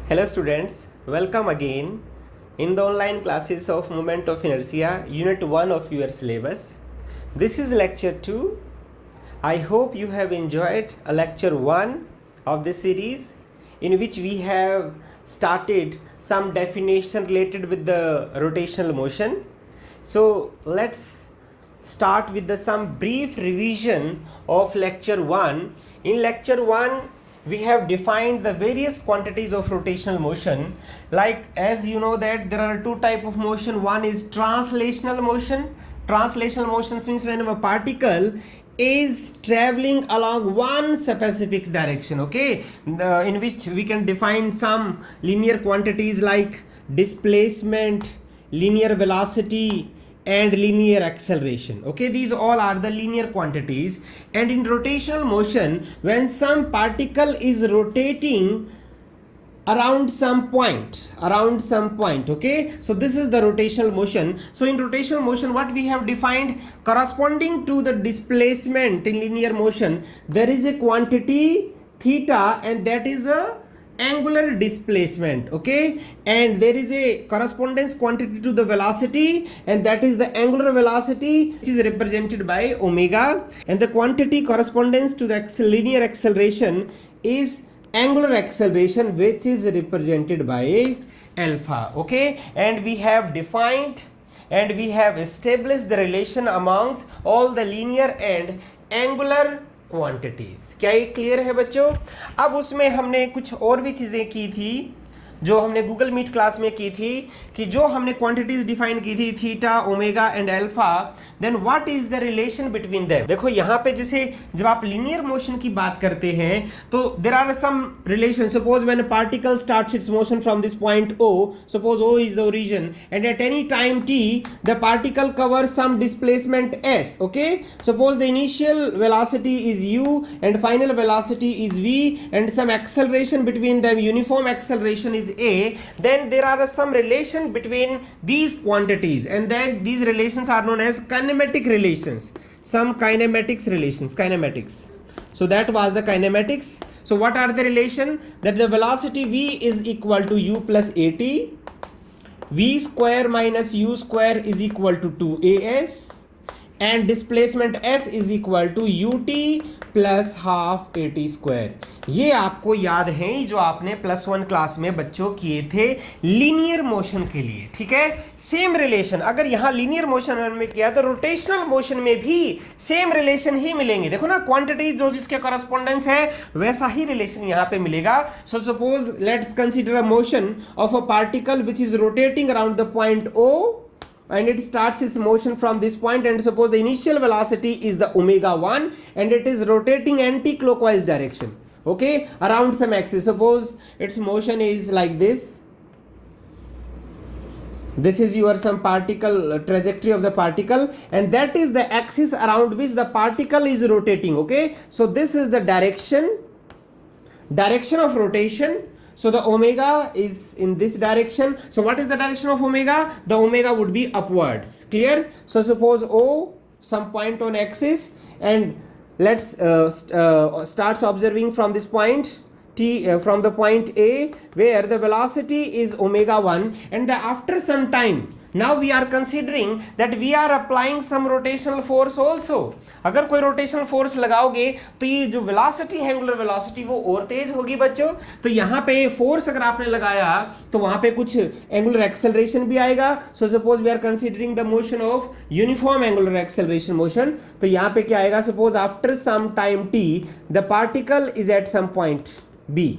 Hello students, welcome again in the online classes of Moment of Inertia, Unit 1 of your syllabus. This is lecture 2. I hope you have enjoyed lecture 1 of this series in which we have started some definition related with the rotational motion. So let's start with some brief revision of lecture 1. In lecture 1, we have defined the various quantities of rotational motion. Like, as you know that there are two types of motion. One is translational motion. Translational motion means when a particle is traveling along one specific direction, okay, in which we can define some linear quantities like displacement, linear velocity, and linear acceleration. Okay, these all are the linear quantities. And in rotational motion, when some particle is rotating around some point, okay, so this is the rotational motion. So in rotational motion, what we have defined, corresponding to the displacement in linear motion, there is a quantity theta, and that is a angular displacement, okay, and there is a correspondence quantity to the velocity, and that is the angular velocity, which is represented by omega, and the quantity correspondence to the linear acceleration is angular acceleration, which is represented by alpha. Okay, and we have defined and we have established the relation amongst all the linear and angular quantities. क्या ये clear है बच्चों? अब उसमें हमने कुछ और भी चीज़ें की थी जो हमने गूगल मीट क्लास में की थी, कि जो हमने क्वांटिटीज डिफाइन की थी theta, omega and alpha, then what is the relation between them. देखो यहाँ पे जैसे जब आप लीनियर मोशन की बात करते हैं तो there are some relation. Suppose when a particle starts its motion from this point O, suppose O is the origin, and at any time t the particle covers some displacement s. Okay, suppose the initial velocity is u and final velocity is v, and some acceleration between them, uniform acceleration is a, then there are some relation between these quantities, and then these relations are known as kinematic relations. Some kinematics relations, kinematics. So that was the kinematics. So what are the relation? That the velocity v is equal to u plus at, v square minus u square is equal to 2as, and displacement s is equal to ut plus half at square. ये आपको याद है जो आपने +1 class में बच्चों किए थे लीनियर मोशन के लिए. ठीक है, सेम रिलेशन अगर यहाँ लीनियर मोशन में किया तो रोटेशनल मोशन में भी सेम रिलेशन ही मिलेंगे. देखो ना, क्वांटिटी जो जिसके कॉरेस्पॉन्डेंस है वैसा ही रिलेशन यहाँ पे मिलेगा. So suppose let's consider a motion of a particle which is rotating around the point O, and it starts its motion from this point, and suppose the initial velocity is the omega 1 and it is rotating anti-clockwise direction, okay, around some axis. Suppose its motion is like this. This is your some particle trajectory of the particle, and that is the axis around which the particle is rotating. Okay, so this is the direction of rotation. So the omega is in this direction. So what is the direction of omega? The omega would be upwards. Clear? So suppose O, some point on axis, and let's starts observing from this point t, from the point A, where the velocity is omega 1, and after some time, now we are considering that we are applying some rotational force also. अगर कोई rotational force लगाओगे तो ये जो velocity है, angular velocity, वो और तेज होगी बच्चों. तो यहाँ पे force अगर आपने लगाया तो वहाँ पे कुछ angular acceleration भी आएगा. So suppose we are considering the motion of uniform angular acceleration motion. तो यहाँ पे क्या आएगा? Suppose after some time t, the particle is at some point B.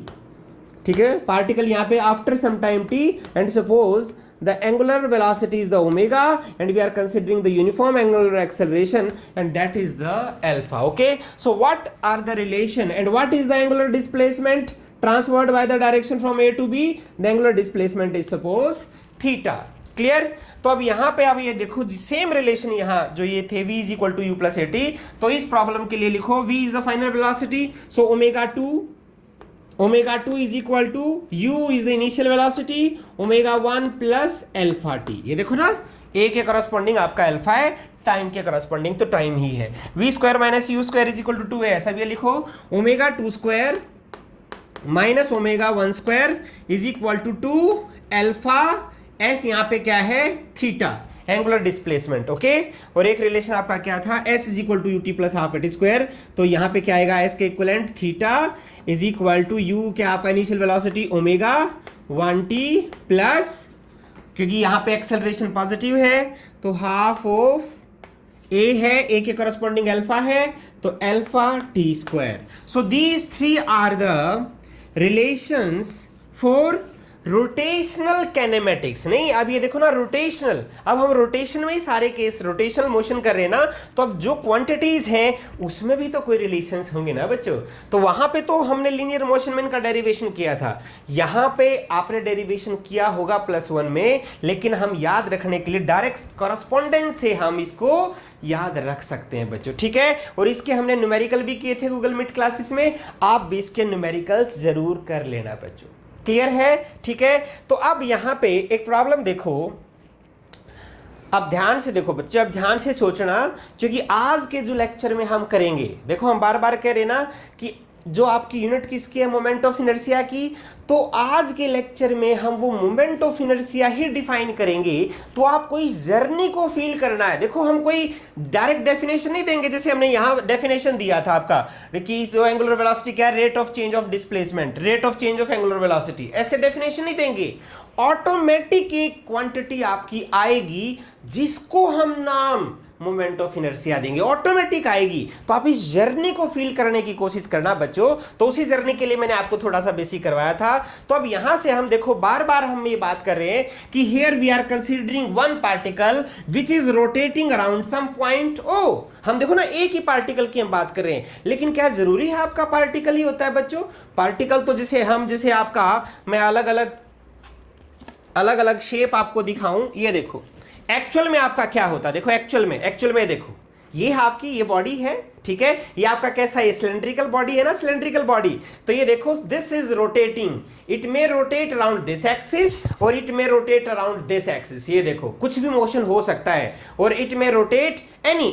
ठीक है, particle यहाँ पे after some time t, and suppose the angular velocity is the omega, and we are considering the uniform angular acceleration, and that is the alpha. Okay, so what are the relation, and what is the angular displacement transferred by the direction from A to B? The angular displacement is suppose theta. Clear? तो अब यहाँ पे अब ये देखो same relation यहाँ जो ये थे v is equal to u plus at. तो इस प्रॉब्लम के लिए लिखो v is the final velocity, so omega 2 is equal to u is the initial velocity, omega 1 plus alpha t. ये देखो ना, a के करस्पॉन्डिंग आपका अल्फा है, टाइम के करस्पॉन्डिंग तो टाइम ही है. v square minus u square is equal to 2 है, ऐसा भी लिखो. Omega 2 square minus omega 1 square is equal to alpha s, यहाँ पे क्या है थीटा, एंगुलर डिस्प्लेसमेंट। ओके, और एक रिलेशन आपका क्या था, s is equal to u t plus half at square, तो यहाँ पे क्या आएगा, एस के equivalent theta is equal to u क्या आपका initial velocity omega 1t plus, क्योंकि यहाँ पे एक्सेलरेशन पॉजिटिव है तो हाफ ऑफ ए है, ए के करस्पॉन्डिंग अल्फा है तो alpha T square. So these three are the relations for rotational kinematics. नहीं, अब ये देखो ना रोटेशनल, अब हम रोटेशन में ही सारे केस रोटेशनल मोशन कर रहे हैं ना, तो अब जो क्वांटिटीज हैं उसमें भी तो कोई रिलेशंस होंगे ना बच्चों। तो वहां पे तो हमने लीनियर मोशन में इनका डेरिवेशन किया था, यहां पे आपने डेरिवेशन किया होगा +1 में, लेकिन हम याद रखने के लिए डायरेक्ट कॉरस्पॉन्डेंस से हम इसको याद रख सकते हैं बच्चों, ठीक है। और इसके हमने न्यूमेरिकल भी किए थे गूगल मीट क्लासेस में, आप भी इसके न्यूमेरिकल्स जरूर कर लेना बच्चों, क्लियर है, ठीक है। तो अब यहां पे एक प्रॉब्लम देखो, अब ध्यान से देखो बच्चे, अब ध्यान से सोचना, क्योंकि आज के जो लेक्चर में हम करेंगे, देखो हम बार बार कह रहे ना कि जो आपकी यूनिट किसकी है, मोमेंट ऑफ इनर्शिया की, तो आज के लेक्चर में हम वो moment of inertia he define करेंगे। तो आपको इस जर्नी को फील करना है। देखो हम कोई डायरेक्ट डेफिनेशन नहीं देंगे, जैसे हमने यहां डेफिनेशन दिया था आपका कि जो एंगुलर वेलोसिटी क्या है, rate of change of displacement, rate of change of angular velocity, ऐसे डेफिनेशन नहीं देंगे। ऑटोमेटिक एक क्वांटिटी आपकी आएगी जिसको हम नाम मोमेंट ऑफ इनर्शिया देंगे, ऑटोमेटिक आएगी। तो आप इस जर्नी को फील करने की कोशिश करना बच्चों। तो उसी जर्नी के लिए मैंने आपको थोड़ा सा बेसिक करवाया था। तो अब यहां से हम देखो बार बार हम ये बात कर रहे हैं कि here we are considering one particle which is rotating around some point O. हम देखो ना एक ही पार्टिकल की हम बात कर रहे हैं, लेकिन क्या जरूरी है आपका पार्टिकल ही होता है बच्चों? पार्टिकल तो जैसे आपका मैं अलग अलग शेप आपको दिखाऊं, ये देखो एक्चुअल में आपका क्या होता है, देखो एक्चुअल में देखो, ये आपकी ये बॉडी है, ठीक है, ये आपका कैसा है, सिलेंड्रिकल बॉडी है ना, सिलेंड्रिकल बॉडी। तो ये देखो this is rotating, it may rotate around this axis और it may rotate around this axis. ये देखो कुछ भी मोशन हो सकता है, और it may rotate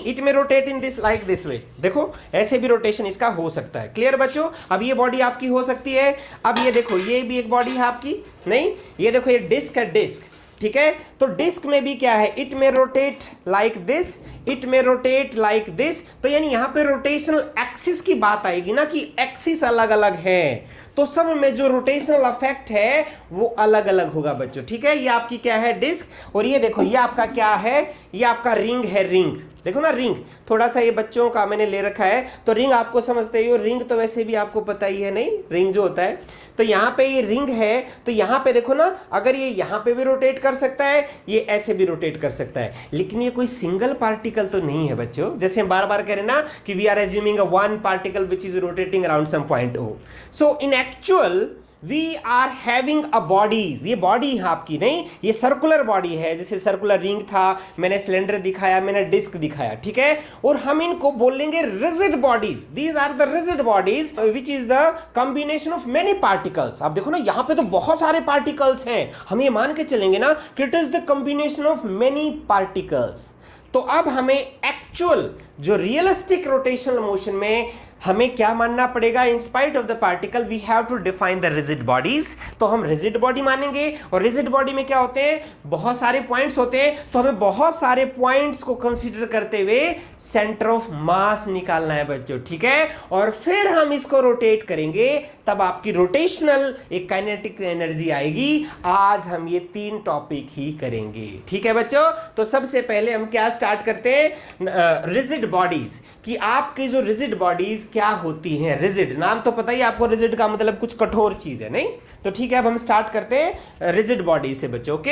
it may rotate in this like this way, देखो ऐसे भी रोटेशन इसका हो सकता है। क्लियर बच्चों? अब ये बॉडी आपकी हो सकती है। अब ये देखो ये भी एक बॉडी है आपकी, नहीं ये देखो ये डिस्क है, डिस्क, ठीक है। तो डिस्क में भी क्या है, इट में रोटेट लाइक दिस, इट में रोटेट लाइक दिस। तो यानी यहां पे रोटेशनल एक्सिस की बात आएगी ना, कि एक्सिस अलग अलग है, तो सब में जो रोटेशनल इफेक्ट है वो अलग अलग होगा बच्चों, ठीक है। ये आपकी क्या है, डिस्क, और ये देखो ये आपका क्या है, ये आपका रिंग है, रिंग देखो ना, रिंग थोड़ा सा ये बच्चों का मैंने ले रखा है, तो रिंग आपको समझते ही हो, रिंग तो वैसे भी आपको पता ही है, नहीं रिंग जो होता है। तो यहाँ पे ये रिंग है, तो यहाँ पे देखो ना, अगर ये यहाँ पे भी रोटेट कर सकता है, ये ऐसे भी रोटेट कर सकता है, लेकिन ये कोई सिंगल पार्टिकल तो नहीं है बच्चों। जैसे हम बार बार कह रहे हैं ना कि we are assuming a one particle which is rotating around some point O. So in actual we are having a bodies, ये बॉडी है आपकी, नहीं ये सर्कुलर बॉडी है, जैसे सर्कुलर रिंग था, मैंने सिलेंडर दिखाया, मैंने डिस्क दिखाया, ठीक है। और हम इनको बोलेंगे rigid bodies, these are the rigid bodies which is the combination of many particles. आप देखो ना यहाँ पे तो बहुत सारे पार्टिकल्स हैं, हम ये मान के चलेंगे ना कि it is the combination of many particles. तो अब हमें एक्चुअल जो रियलिस्टिक रोटेशनल मोशन में हमें क्या मानना पड़ेगा, in spite of the particle we have to define the rigid bodies. तो हम रिजिड बॉडी मानेंगे, और रिजिड बॉडी में क्या होते हैं, बहुत सारे पॉइंट्स होते हैं, तो हमें बहुत सारे पॉइंट्स को कंसीडर करते हुए सेंटर ऑफ मास निकालना है बच्चों, ठीक है। और फिर हम इसको रोटेट करेंगे, तब आपकी रोटेशनल एक काइनेटिक एनर्जी आएगी। आज हम ये 3 टॉपिक ही करेंगे, ठीक है बच्चों। तो सबसे पहले हम क्या स्टार्ट करते हैं, रिजिड बॉडीज, कि आपकी जो रिजिड बॉडीज क्या होती हैं। रिजिड नाम तो पता ही आपको, रिजिड का मतलब कुछ कठोर चीज है, नहीं तो ठीक है। अब हम स्टार्ट करते हैं रिजिड बॉडी से बच्चों, ओके।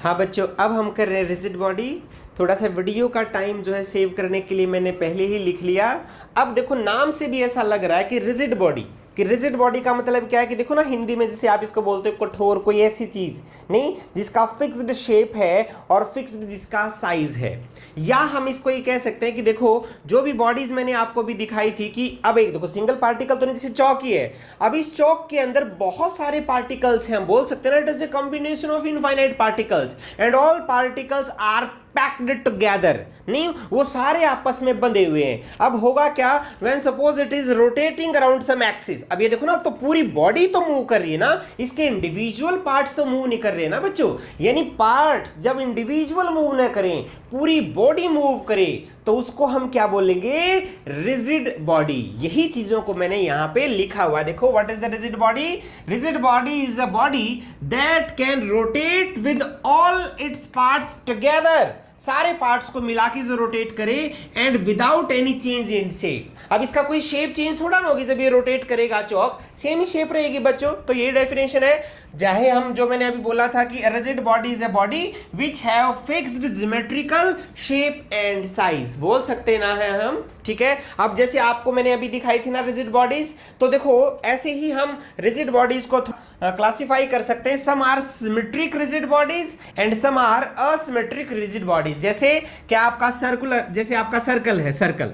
हाँ बच्चों, अब हम कर रहे हैं रिजिड बॉडी। थोड़ा सा वीडियो का टाइम जो है सेव करने के लिए मैंने पहले ही लिख लिया। अब देखो नाम से भी ऐसा लग रहा है कि रिजिड बॉडी, कि रिजिड बॉडी का मतलब क्या है, कि देखो ना हिंदी में जैसे आप इसको बोलते हो कठोर, कोई ऐसी चीज नहीं जिसका फिक्स्ड शेप है और फिक्स्ड जिसका साइज है। या हम इसको ये कह सकते हैं कि देखो जो भी बॉडीज मैंने आपको भी दिखाई थी, कि अब एक देखो सिंगल पार्टिकल तो नहीं, जैसे चौक ही है, अब इस चौक के अंदर बहुत सारे पार्टिकल्स हैं, हम बोल सकते हैं ना it is a combination of infinite particles and all particles are packed together, नहीं वो सारे आपस में बंधे हुए हैं। अब होगा क्या, when suppose it is rotating around some axis, axis. अब ये देखो ना, तो पूरी बॉडी तो मूव कर रही है ना, इसके इंडिविजुअल पार्ट्स तो मूव नहीं कर रहे हैं ना बच्चों। यानी पार्ट्स जब इंडिविजुअल मूव ना करें, पूरी बॉडी मूव करे, तो उसको हम क्या बोलेंगे? Rigid body. यही चीजों को मैंने यहां पे लिखा हुआ, देखो what is the rigid body? Rigid body is a body that can rotate with all its parts together. सारे पार्ट्स को मिला के जो रोटेट करे and without any change in shape. अब इसका कोई शेप चेंज थोड़ा ना होगी, जब ये रोटेट करेगा चौक सेम ही शेप रहेगी बच्चों। तो ये डेफिनेशन है। चाहे हम जो मैंने अभी बोला था कि rigid body is a body which have fixed geometrical shape and size, बोल सकते ना है हम, ठीक है। अब जैसे आपको मैंने अभी दिखाई थी ना रिजिड बॉडीज, तो देखो ऐसे ही हम रिजिड बॉडीज को क्लासिफाई कर सकते हैं। Some are symmetric rigid bodies and some are asymmetric rigid bodies. जैसे क्या आपका सर्कुलर, जैसे आपका सर्कल है, सर्कल।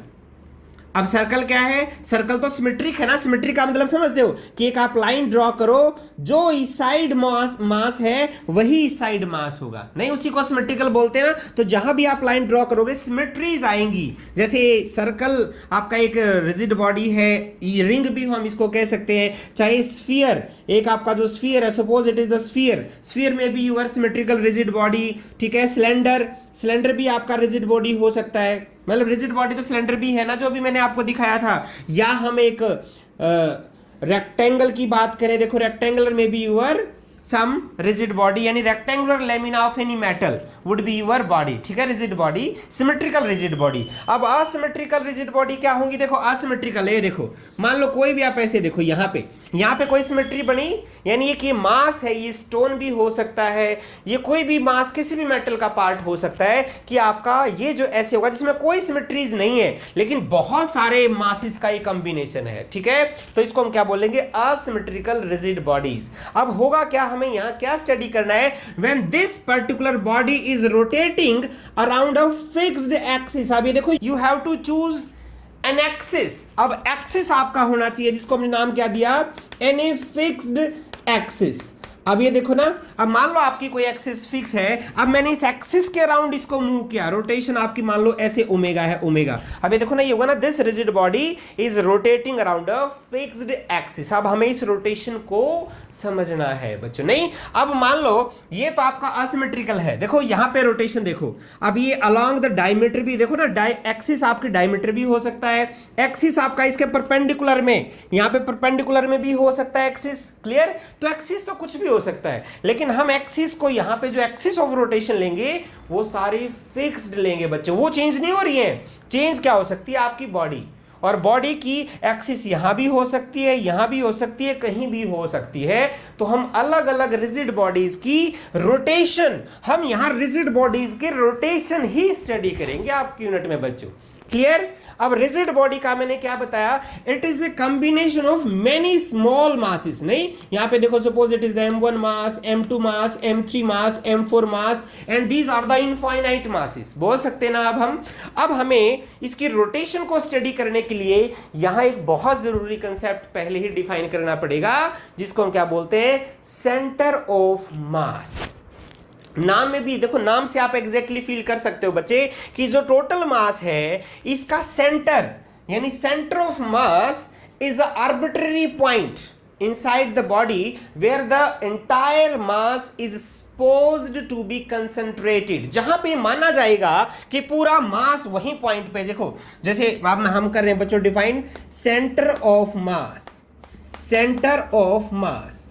अब सर्कल क्या है? सर्कल तो सिमेट्रिक है ना। सिमेट्रिक का मतलब समझते हो कि एक आप लाइन ड्रॉ करो, जो इस साइड मास है वही इस साइड मास होगा, नहीं उसी को सिमेट्रिकल बोलते हैं ना। तो जहां भी आप लाइन ड्रॉ करोगे सिमेट्रीज आएंगी। जैसे सर्कल आपका एक रिजिड बॉडी है, रिंग भी हम इसको कह सकते हैं। चाहे स्फीयर, एक आपका जो स्फीयर है, suppose it is the sphere, sphere में भी यूर सिमेट्रिकल रिजिड बॉडी, ठीक है। सिलेंडर, सिलेंडर भी आपका रिजिड बॉडी हो सकता है, मतलब रिजिड बॉडी तो सिलेंडर भी है ना, जो भी मैंने आपको दिखाया था। या हम एक रेक्टेंगल की बात करें, देखो रेक्टेंगुलर में भी यूर सम रिजिड बॉडी, यानी rectangular lamina of any metal would be your body, ठीक है, rigid body, symmetrical rigid body. अब असिमेट्रिकल रिजिड बॉडी क्या होंगी? देखो असिमेट्रिकल, ये देखो मान लो कोई भी आप ऐसे देखो, यहाँ पे कोई सिमेट्री बनी, यानी ये मास है, ये स्टोन भी हो सकता है, ये कोई भी मास किसी भी मेटल का पार्ट हो सकता है कि आपका ये जो ऐसे होगा जिसमें कोई सिमेट्रीज नहीं है, लेकिन बहुत सारे मासेस का ये कॉम्बिनेशन है, ठीक है। तो इसको हम क्या बोलेंगे? Asymmetrical rigid bodies. अब होगा क्या, हमें यहां क्या स्टडी करना है? When this particular body is rotating around a fixed axis. अब ये देखो, you have to choose an axis. अब एक्सिस आपका होना चाहिए जिसको हमने नाम क्या दिया? Any fixed axis. अब ये देखो ना, अब मान लो आपकी कोई एक्सिस फिक्स है, अब मैंने इस एक्सिस के अराउंड इसको मूव किया, रोटेशन आपकी मान लो ऐसे ओमेगा है, ओमेगा। अब ये देखो ना, ये होगा ना, this rigid body is rotating around a fixed axis. अब हमें इस रोटेशन को समझना है बच्चों, नहीं। अब मान लो ये तो आपका असिमेट्रिकल है, देखो यहां पे रोटेशन देखो। अब ये अलोंग द डायमीटर भी देखो ना, एक्सिस आपकी डायमीटर भी हो सकता है, एक्सिस आपका इसके परपेंडिकुलर में, यहां पे परपेंडिकुलर में भी हो सकता है एक्सिस, क्लियर। तो एक्सिस तो कुछ भी हो सकता है, लेकिन हम एक्सिस को यहां पे जो एक्सिस ऑफ रोटेशन लेंगे वो सारी फिक्स्ड लेंगे बच्चों, वो चेंज नहीं हो रही है। चेंज क्या हो सकती है? आपकी बॉडी, और बॉडी की एक्सिस यहां भी हो सकती है, यहां भी हो सकती है, कहीं भी हो सकती है। तो हम अलग अलग रिजिड बॉडीज की रोटेशन, हम यहां रिजिड बॉडीज के रोटेशन ही स्टडी करेंगे आपकी यूनिट में बच्चों, क्लियर। अब रिजिड बॉडी का मैंने क्या बताया? It is a combination of many small masses, नहीं। यहां पे देखो, suppose it is the m1 mass, m2 mass, m3 mass, m4 mass and these are the infinite masses, बोल सकते ना। अब हमें इसकी रोटेशन को स्टडी करने के लिए यहां एक बहुत जरूरी कंसेप्ट पहले ही डिफाइन करना पड़ेगा, जिसको हम क्या बोलते हैं? सेंटर ऑफ मास। नाम में भी देखो, नाम से आप एग्जैक्टली फील कर सकते हो बच्चे कि जो टोटल मास है इसका सेंटर, यानी centre of mass is a arbitrary point inside the body where the entire mass is supposed to be concentrated। जहां पे माना जाएगा कि पूरा मास वही पॉइंट पे, देखो जैसे अब हम कर रहे हैं बच्चों define centre of mass, centre of मास,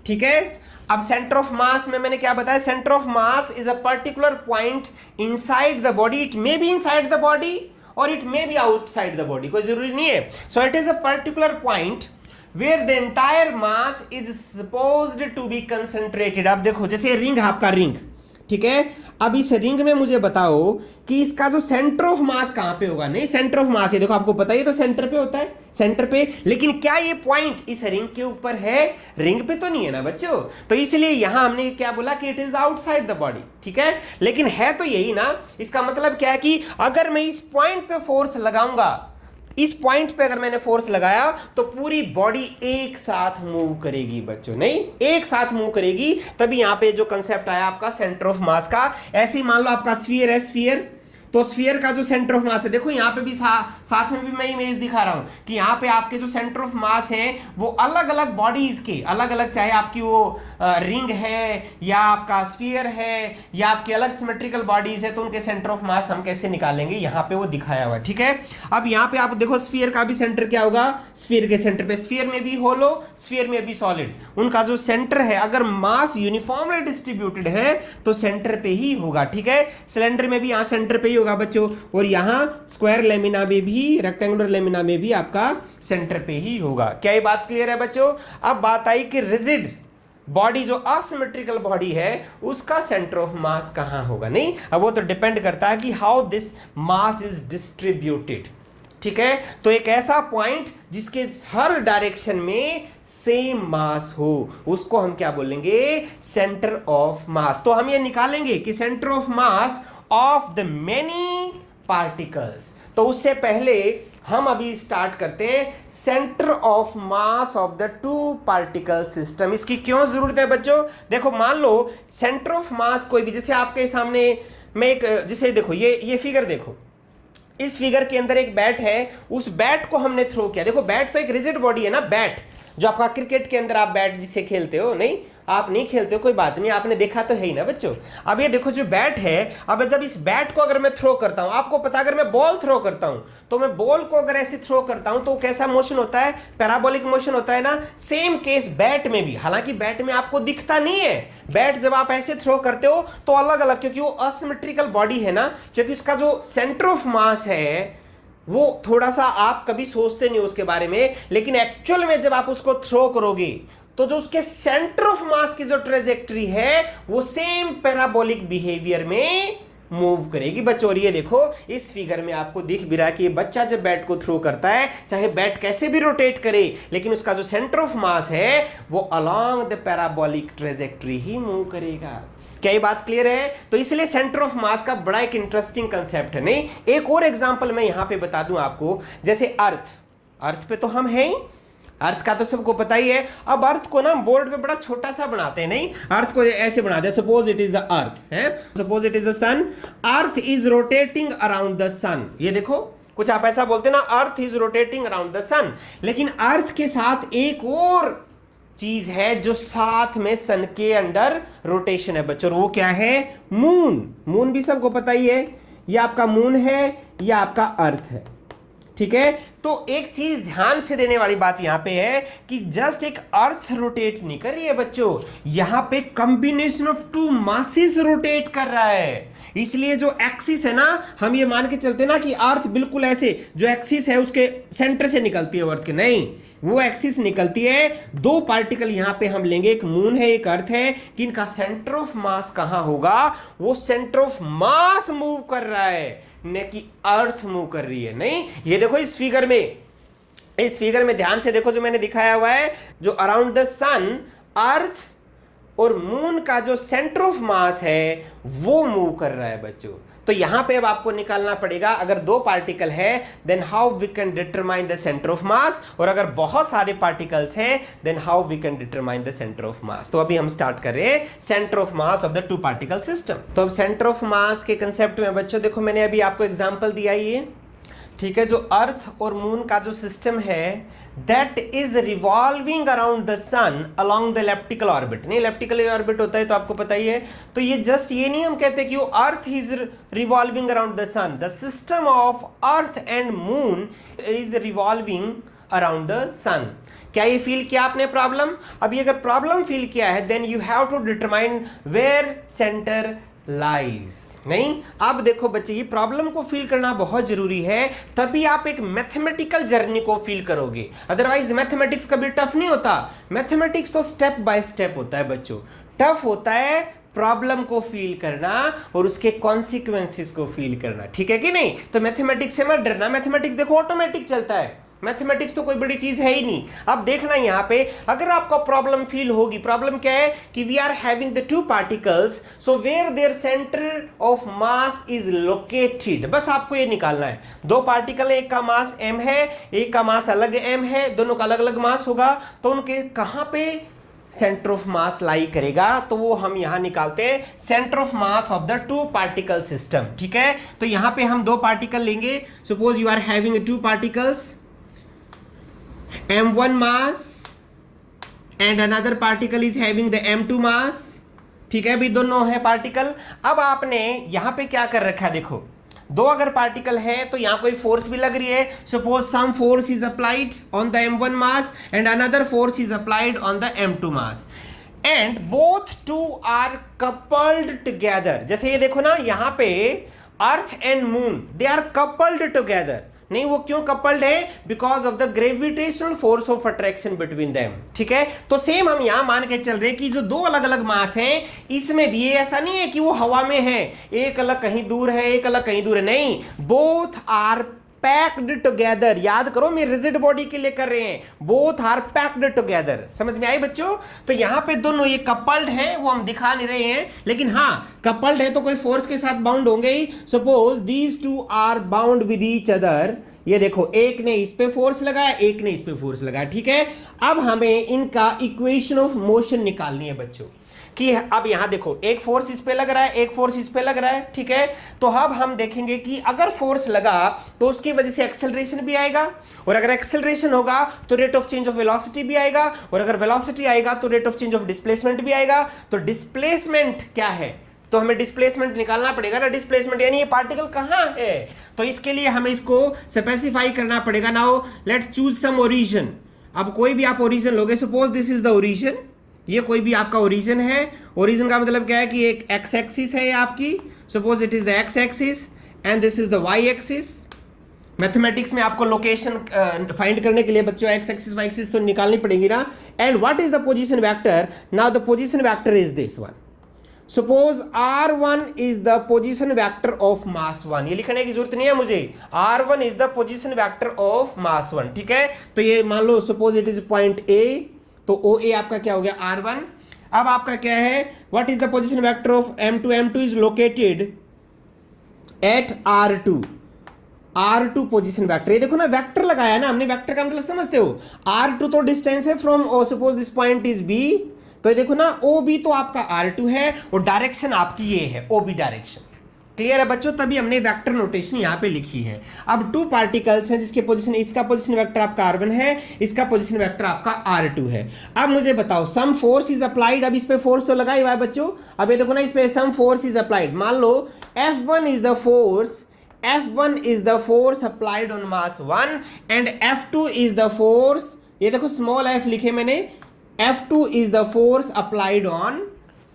ठीक है। अब सेंटर ऑफ मास में मैंने क्या बताया? Centre of mass is a particular point inside the body, it may be inside the body और it may be outside the body, कोई जरूरी नहीं है। So it is a particular point where the entire mass is supposed to be concentrated। अब देखो जैसे ring है आपका, रिंग, ठीक है। अब इस रिंग में मुझे बताओ कि इसका जो सेंटर ऑफ मास कहां पे होगा? नहीं, सेंटर ऑफ मास है, देखो आपको पता ही तो सेंटर पे होता है, सेंटर पे। लेकिन क्या ये पॉइंट इस रिंग के ऊपर है? रिंग पे तो नहीं है ना बच्चों। तो इसलिए यहां हमने क्या बोला कि it is outside the body, ठीक है। लेकिन है तो यही ना। इसका मतलब क्या है कि अगर मैं इस पॉइंट पे फोर्स लगाऊंगा, इस पॉइंट पे अगर मैंने फोर्स लगाया तो पूरी बॉडी एक साथ मूव करेगी बच्चों, नहीं, एक साथ मूव करेगी। तभी यहां पे जो कंसेप्ट आया आपका सेंटर ऑफ मास का। ऐसे ही मान लो आपका स्फीयर है, स्फीयर, तो स्फीयर का जो सेंटर ऑफ मास है, देखो यहाँ पे भी साथ में भी मैं इमेज दिखा रहा हूं कि यहाँ पे आपके जो सेंटर ऑफ मास है वो अलग अलग बॉडीज के अलग अलग, चाहे आपकी वो रिंग है या आपका स्फीयर है या आपकी अलग सिमेट्रिकल बॉडीज है, तो उनके सेंटर ऑफ मास हम कैसे निकालेंगे, यहाँ पे वो दिखाया हुआ है। ठीक है, अब यहाँ पे आप देखो स्फीयर का भी सेंटर क्या होगा, स्फीयर के सेंटर पे, स्फीयर में भी होलो, स्फीयर में भी सॉलिड, उनका जो सेंटर है अगर मास यूनिफॉर्मली डिस्ट्रीब्यूटेड है तो सेंटर पे ही होगा। ठीक है, सिलेंडर में भी यहाँ सेंटर पे ही होगा बच्चों, और यहाँ स्क्वायर लेमिना में भी, रेक्टेंगुलर लेमिना में भी आपका सेंटर पे ही होगा। क्या ये बात क्लियर है बच्चों? अब बात आई कि रिजिड बॉडी, जो असिमेट्रिकल बॉडी है, उसका सेंटर ऑफ मास कहां होगा। नहीं, अब वो तो डिपेंड करता है कि how this mass is distributed. ठीक है, तो एक ऐसा पॉइंट जिसके हर डायरेक्शन में सेम मास हो, उसको हम क्या बोलेंगे, सेंटर ऑफ मास। तो हम ये निकालेंगे कि centre of mass of the many particles. तो उससे पहले हम अभी स्टार्ट करते हैं centre of mass of the two particle system. इसकी क्यों जरूरत है बच्चों? देखो मान लो सेंटर ऑफ मास कोई भी, जैसे आपके सामने मैं एक, जैसे देखो ये फिगर देखो, इस फिगर के अंदर एक बैट है, उस बैट को हमने थ्रो किया। देखो बैट तो एक रिजिड बॉडी है ना, बैट जो आपका क्रिकेट के अंदर आप बैट जिसे खेलते हो, नहीं आप नहीं खेलते हो कोई बात नहीं, आपने देखा तो है ही ना बच्चों। अब ये देखो जो बैट है, अब जब इस बैट को अगर मैं थ्रो करता हूं, आपको पता अगर मैं बॉल थ्रो करता हूं तो मैं बॉल को अगर ऐसे थ्रो करता हूं तो कैसा मोशन होता है, पैराबोलिक मोशन होता है ना। सेम केस बैट में भी, हालांकि बैट में आपको दिखता नहीं है, बैट जब आप ऐसे थ्रो करते हो तो अलग अलग, क्योंकि वो असिमेट्रिकल बॉडी है ना, क्योंकि उसका जो सेंटर ऑफ मास है वो थोड़ा सा आप कभी सोचते नहीं उसके बारे में, लेकिन एक्चुअल में जब आप उसको थ्रो करोगे तो जो उसके सेंटर ऑफ मास की जो ट्रेजेक्टरी है वो सेम पैराबोलिक बिहेवियर में मूव करेगी बच्चों। और ये देखो इस फिगर में आपको दिख भी रहा कि ये बच्चा जब बैट को थ्रो करता है, चाहे बैट कैसे भी रोटेट करे, लेकिन उसका जो सेंटर ऑफ मास है वो along the parabolic trajectory he move करेगा। क्या ये बात क्लियर है? तो इसलिए सेंटर ऑफ मास का बड़ा एक इंटरेस्टिंग कंसेप्ट है। नहीं, एक और एग्जांपल मैं यहां पे बता दूं आपको, जैसे अर्थ पे तो हम हैं ही, अर्थ का तो सबको पता ही है। अब अर्थ को ना बोर्ड पे बड़ा छोटा सा बनाते हैं, नहीं अर्थ को ऐसे बनाते हैं, suppose it is the earth है, suppose it is the sun, earth is rotating around the sun. ये देखो कुछ आप ऐसा बोलते हैं ना, earth is rotating around the sun, लेकिन अर्थ के साथ एक और चीज है जो साथ में सन के अंडर रोटेशन है बच्चों, वो क्या है, मून। मून भी सबको पता ही है, ये आपका मून है, ये आपका अर्थ है। ठीक है, तो एक चीज ध्यान से देने वाली बात यहां पे है कि जस्ट एक अर्थ रोटेट नहीं कर रही है बच्चों, यहां पे combination of two masses rotate कर रहा है। इसलिए जो एक्सिस है ना, हम ये मान के चलते ना कि अर्थ बिल्कुल ऐसे जो एक्सिस है उसके सेंटर से निकलती है अर्थ के, नहीं, वो एक्सिस निकलती है। दो पार्टिकल यहां पे हम लेंगे, एक मून है एक अर्थ है, कि इनका सेंटर ऑफ मास कहां होगा, वो सेंटर ऑफ मास मूव कर रहा है न कि अर्थ मूव कर रही है। नहीं, ये देखो इस फिगर में ध्यान से देखो जो मैंने दिखाया हुआ है, जो अराउंड द सन, अर्थ और मून का जो सेंटर ऑफ मास है वो मूव कर रहा है बच्चों। तो यहां पे अब आपको निकालना पड़ेगा, अगर दो पार्टिकल है then how we can determine the centre of mass, और अगर बहुत सारे पार्टिकल्स हैं then how we can determine the centre of mass. तो अभी हम स्टार्ट कर रहे हैं centre of mass of the two particle system. तो अब सेंटर ऑफ मास के कंसेप्ट में बच्चों देखो मैंने अभी आपको एग्जांपल दिया ही, ठीक है, जो अर्थ और मून का जो सिस्टम है that is revolving around the sun along the elliptical orbit. नहीं, इलिप्टिकल ऑर्बिट होता है तो आपको पता ही है। तो ये जस्ट ये नहीं हम कहते कि वो earth is revolving around the sun, the system of earth and moon is revolving around the sun. क्या ये फील किया आपने प्रॉब्लम? अभी अगर प्रॉब्लम फील किया है then you have to determine where centre lies. नहीं, अब देखो बच्चे ये प्रॉब्लम को फील करना बहुत जरूरी है, तभी आप एक मैथमेटिकल जर्नी को फील करोगे, अदरवाइज मैथमेटिक्स कभी टफ नहीं होता। मैथमेटिक्स तो स्टेप बाय स्टेप होता है बच्चों, टफ होता है प्रॉब्लम को फील करना और उसके कॉन्सिक्वेंसेस को फील करना, ठीक है कि नहीं। तो मैथमेटिक्स से मत डरना, मैथमेटिक्स देखो ऑटोमेटिक चलता है, मैथमेटिक्स तो कोई बड़ी चीज है ही नहीं। अब देखना यहां पे अगर आपको प्रॉब्लम फील होगी, प्रॉब्लम क्या है कि we are having the two particles, so where their centre of mass is located, बस आपको ये निकालना है। दो पार्टिकल, एक का मास m है, एक का मास अलग m है, दोनों का अलग अलग मास होगा, तो उनके कहां पे सेंटर ऑफ मास लाई करेगा, तो वो हम यहां निकालते हैं centre of mass of the two particle system. ठीक है, तो यहां पे हम दो पार्टिकल लेंगे। Suppose you are having two particles, m1 mass and another particle is having the m2 mass. ठीक है, भी दोनों है पार्टिकल। अब आपने यहां पे क्या कर रखा है, देखो दो अगर पार्टिकल है तो यहां कोई फोर्स भी लग रही है। Suppose some force is applied on the m1 mass and another force is applied on the m2 mass and both two are coupled together. जैसे ये देखो ना, यहां पे earth and moon they are coupled together. नहीं, वो क्यों coupled है? Because of the gravitational force of attraction between them. ठीक है, तो सेम हम यहां मान के चल रहे हैं कि जो दो अलग अलग मास हैं, इसमें भी ये ऐसा नहीं है कि वो हवा में है, एक अलग कहीं दूर है, एक अलग कहीं दूर है। नहीं, बोथ आर पैक्ड टुगेदर। याद करो, मैं रिजिड बॉडी के लिए कर रहे हैं, बोथ आर पैक्ड टुगेदर। समझ में आई बच्चों? तो यहां पे दोनों ये कपल्ड हैं, वो हम दिखा नहीं रहे हैं, लेकिन हाँ कपल्ड है तो कोई फोर्स के साथ बाउंड होंगे ही। Suppose these two are bound with each other. ये देखो, एक ने इस पे फोर्स लगाया, एक ने इस पे फोर्स लगाया। ठीक है, अब हमें इनका इक्वेशन ऑफ मोशन निकालनी है बच्चों, कि अब यहां देखो एक फोर्स इस पे लग रहा है, एक फोर्स इस पे लग रहा है। ठीक है, तो अब हम देखेंगे कि अगर फोर्स लगा तो उसकी वजह से एक्सेलरेशन भी आएगा, और अगर एक्सेलरेशन होगा तो rate of change of velocity भी आएगा, और अगर वेलोसिटी आएगा तो rate of change of displacement भी आएगा। तो डिस्प्लेसमेंट क्या है, तो हमें डिस्प्लेसमेंट निकालना पड़ेगा ना। डिस्प्लेसमेंट यानी ये पार्टिकल कहां है, तो इसके लिए हमें इसको स्पेसिफाई करना पड़ेगा। Now let's choose some origin. अब कोई भी आप ओरिजिन लोगे, suppose this is the origin, ये कोई भी आपका ओरिजिन है। ओरिजिन का मतलब क्या है कि एक एक्स एक्सिस है आपकी, suppose it is the x axis and this is the y axis. Mathematics में आपको लोकेशन फाइंड करने के लिए बच्चों एक्स एक्सिस वाई एक्सिस तो निकालनी पड़ेगी ना। And what is the position vector? Now the position vector is this one. Suppose r1 is the position vector of mass 1। ये लिखने की जरूरत नहीं है मुझे, r1 is the position vector of mass 1। ठीक है, तो ये मान लो suppose it is point A, तो OA आपका क्या हो गया, R1। अब आपका क्या है, what is the position vector of M2? M2 is located at R2। R2 position vector, ये देखो ना वेक्टर लगाया ना हमने, वेक्टर का मतलब समझते हो। R2 तो डिस्टेंस है from, suppose this point is B, तो ये देखो ना OB तो आपका R2 है, और डायरेक्शन आपकी ये है OB डायरेक्शन। क्लियर है बच्चों? तभी हमने वेक्टर नोटेशन यहां पे लिखी है। अब टू पार्टिकल्स हैं जिसके पोजीशन, इसका पोजीशन वेक्टर आपका R1 है, इसका पोजीशन वेक्टर आपका R2 है। अब मुझे बताओ, सम फोर्स इज अप्लाइड। अब इस पे फोर्स तो लगा ही हुआ है बच्चों। अब ये देखो ना, इस पे सम फोर्स इज अप्लाइड। मान लो F1 is the force, F1 is the force applied on mass 1 and F2 is the force, ये देखो स्मॉल f लिखे मैंने, F2 is the force applied on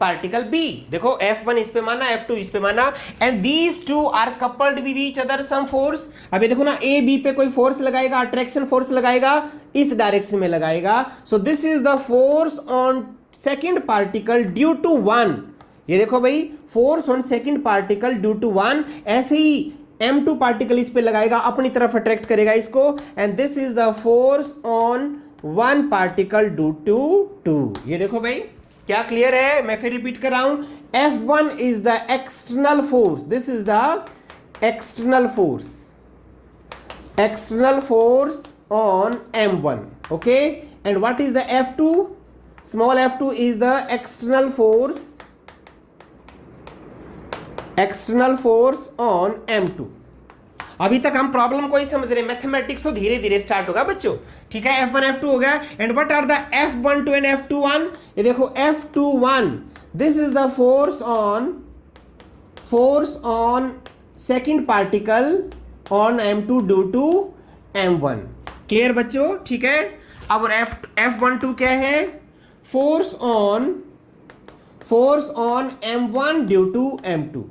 particle B। देखो F1 इस पे माना, F2 इस पे माना, and these two are coupled with each other some force. अब ये देखो ना, A B पे कोई फोर्स लगाएगा, अट्रैक्शन फोर्स लगाएगा, इस डायरेक्शन में लगाएगा। So this is the force on second particle due to 1। ये देखो भाई, force on second particle due to 1। ऐसे ही M2 पार्टिकल इस पे लगाएगा, अपनी तरफ अट्रैक्ट करेगा इसको, and this is the force on one particle due to 2। ये देखो भाई, क्या क्लियर है? मैं फिर रिपीट कर रहा हूं, F1 is the external force, this is the external force, external force on M1, okay. And what is the F2? Small f2 is the external force, external force on M2। अभी तक हम problem को ही समझ रहे हैं, mathematics तो धीरे धीरे स्टार्ट होगा बच्चों। ठीक है, F1 F2 हो गया, and what are the F12 and F21? ये देखो F21, this is the force on second particle on M2 due to M1। Clear बच्चों? ठीक है, अब F12 क्या है? Force on M1 due to M2।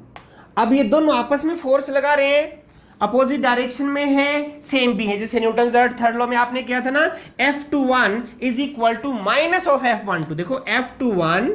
अब ये दोनों आपस में फोर्स लगा रहे हैं, अपोजिट डायरेक्शन में है, सेम भी है, जैसे न्यूटन थर्ड लॉ में आपने किया था ना, F21 is equal to minus of F12। देखो F21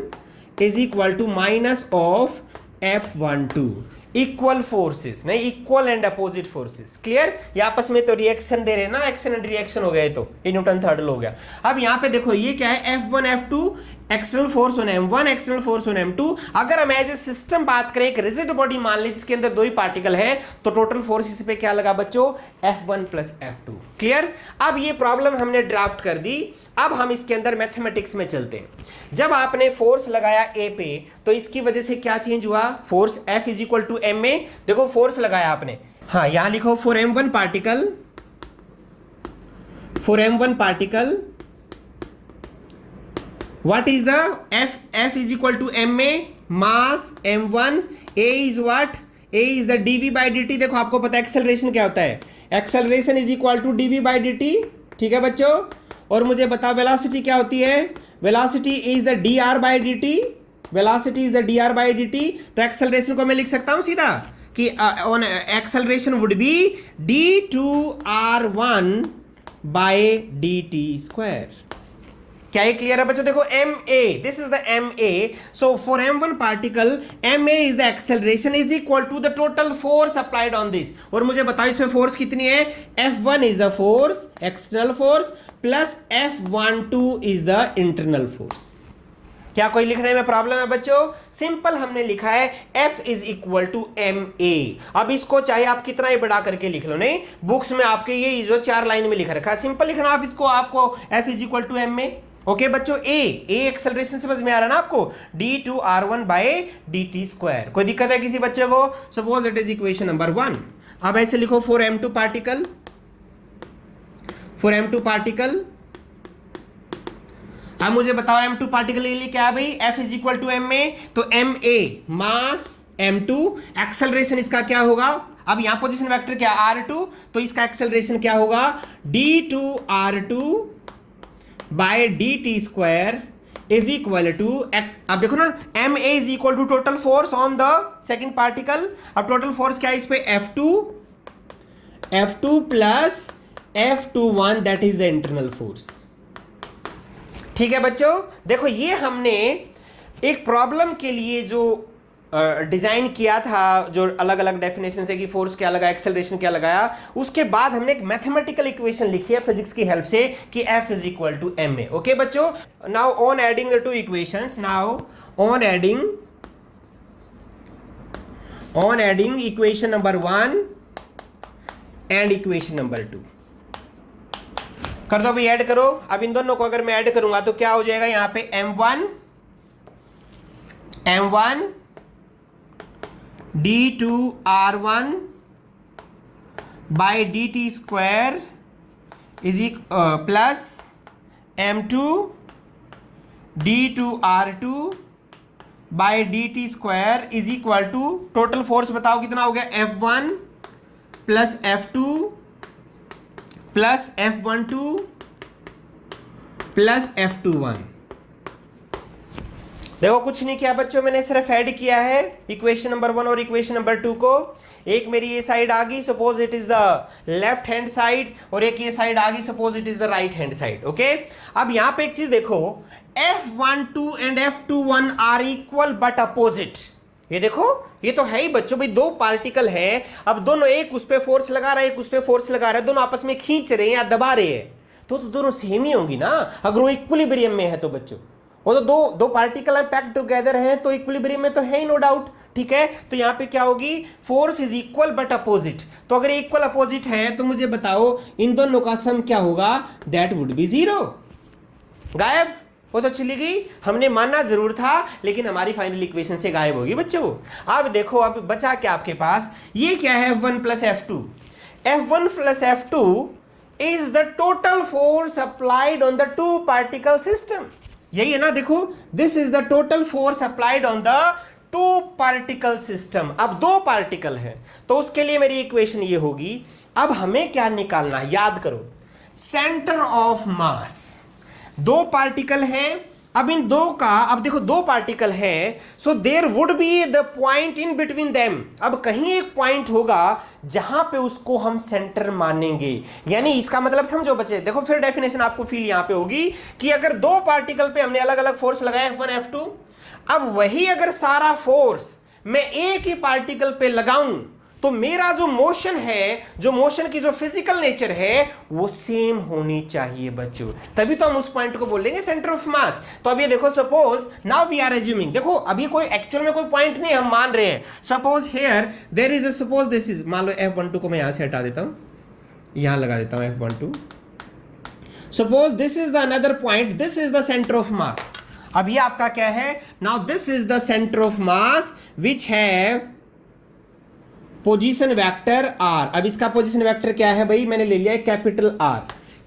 is equal to minus of F12, equal forces, नहीं equal and opposite forces. Clear? ये आपस में तो रिएक्शन दे रहे हैं ना, एक्शन एंड रिएक्शन हो गए, तो ये न्यूटन थर्ड लॉ हो गया। अब यहाँ पे देखो ये क्या है, F1 F2 external force on M1 external force on M2। अगर हम एज ए सिस्टम बात करें, एक रिजिड बॉडी मान ली जिसके अंदर दो ही पार्टिकल है, तो टोटल फोर्स इस पे क्या लगा बच्चों, F1 प्लस F2। क्लियर? अब ये प्रॉब्लम हमने ड्राफ्ट कर दी। अब हम इसके अंदर मैथमेटिक्स में चलते हैं। जब आपने फोर्स लगाया ए पे, तो इसकी वजह से क्या चेंज हुआ, force F is equal to m में, देखो फोर्स लगाया आपने, हाँ यहां लिखो for M1 particle, for M1 particle what is the F is equal to m में mass m1, a is what, a is the dv by dt। देखो आपको पता है एक्सेलरेशन क्या होता है, acceleration is equal to dv by dt। ठीक है बच्चों? और मुझे बताओ वेलोसिटी क्या होती है, velocity is the dr by dt, velocity is the dr by dt। तो एक्सेलरेशन को मैं लिख सकता हूं सीधा कि on acceleration would be d2r1 by dt square. क्या ये क्लियर है बच्चों? देखो ma, this is the ma, so for m1 particle ma is the acceleration is equal to the total force applied on this. और मुझे बताओ इसमें force कितनी है, F1 is the force external force plus F12 is the internal force. क्या कोई लिखने में प्रॉब्लम है बच्चों? सिंपल हमने लिखा है F is equal to ma। अब इसको चाहे आप कितना ही बड़ा करके लिख लो, नहीं बुक्स में आपके ये जो 4 लाइन में लिखा रखा है, सिंपल लिखना आप इसको, आपको F is equal to ma। Okay बच्चों, ए एक्सेलरेशन समझ में आ रहा है ना आपको, d2r1 बाय dt स्क्वायर। कोई दिक्कत है किसी बच्चे को? Suppose it is equation number 1। अब ऐसे लिखो for M2 particle, for M2 particle. अब मुझे बताओ M2 पार्टिकल के लिए क्या है भाई, F is equal to m में, तो ma मास M2, एक्सेलरेशन इसका क्या होगा, अब यहां पोजीशन वेक्टर क्या R2, तो इसका एक्सेलरेशन क्या होगा, d2r2 by dt square is equal to, अब देखो ना ma is equal to total force on the second particle. अब टोटल फोर्स क्या है इस पे, F2 plus F21 that is the internal force. ठीक है बच्चों? देखो ये हमने एक प्रॉब्लम के लिए जो डिजाइन किया था, जो अलग अलग डेफिनेशन है कि फोर्स क्या लगाया, एक्सेलरेशन क्या लगाया, उसके बाद हमने एक मैथमेटिकल इक्वेशन लिखी है फिजिक्स की हेल्प से कि F is equal to ma। Okay बच्चों? Now on adding the two equations, now on adding equation number 1 and equation number 2 कर दो भाई, ऐड करो। अब इन दोनों को अगर मैं ऐड करूंगा तो क्या हो जाएगा, यहां पे m1 d2r1 by dt square is plus m2 d2r2 by dt square is equal to, total force बताओ कितना हो गया, F1 plus F2 plus F12 plus F21। देखो कुछ नहीं किया बच्चों, मैंने सिर्फ ऐड किया है इक्वेशन नंबर 1 और इक्वेशन नंबर 2 को। एक मेरी ये साइड आ गई, suppose it is the left hand side, और एक ये साइड आ गई, suppose it is the right hand side. Okay? अब यहां पे एक चीज देखो, F12 and F21 are equal but opposite. ये देखो, ये तो है ही बच्चों भाई, दो पार्टिकल हैं, अब दोनों एक उस पे फोर्स लगा रहा है, एक उस पे फोर्स लगा रहा है, दोनों आपस में खींच रहे हैं या दबा रहे हैं, तो दोनों सेम ही होंगी ना अगर वो इक्विलिब्रियम में है तो बच्चों। वो तो दो पार्टिकल है पैक्ड टुगेदर है, तो इक्विलिब्रियम में तो है ही, नो डाउट। ठीक है? तो यहां पे क्या होगी, force is equal but opposite. तो अगर इक्वल अपोजिट है तो मुझे बताओ इन दोनों का सम क्या होगा, दैट वुड बी 0। गायब? वो तो चली गई, हमने मानना जरूर था, लेकिन हमारी फाइनल इक्वेशन से गायब होगी बच्चों। अब देखो, अब बचा क्या आपके पास, ये क्या है, F1 plus F2। F1 plus F2 is the total force applied on the two particle system. यही है ना, देखो, this is the total force applied on the two particle system. अब दो पार्टिकल है तो उसके लिए मेरी इक्वेशन ये होगी। अब हमें क्या निकालना है, याद करो, सेंटर ऑफ मास। दो पार्टिकल हैं, अब इन दो का, अब देखो दो पार्टिकल है, so there would be the point in between them. अब कहीं एक पॉइंट होगा जहां पे उसको हम सेंटर मानेंगे। यानी इसका मतलब समझो बच्चे, देखो फिर डेफिनेशन आपको फील यहां पे होगी कि अगर दो पार्टिकल पे हमने अलग अलग फोर्स लगाया F1 F2, अब वही अगर सारा फोर्स मैं एक ही पार्टिकल पे लगाऊं तो मेरा जो मोशन है, जो मोशन की जो फिजिकल नेचर है वो सेम होनी चाहिए बच्चों, तभी तो हम उस पॉइंट को बोलेंगे सेंटर ऑफ मास। तो अब ये देखो, suppose now we are assuming, देखो अभी कोई एक्चुअल में कोई पॉइंट नहीं हम मान रहे हैं। Suppose here there is suppose this is, मान लो F12 को मैं यहां से हटा देता हूं, यहां लगा देता हूं F12। Suppose this is the another point, this is the centre of मास। अब ये आपका क्या है, now this is the centre of mass which have position vector R। अब इसका पोजीशन वेक्टर क्या है भाई, मैंने ले लिया है capital R।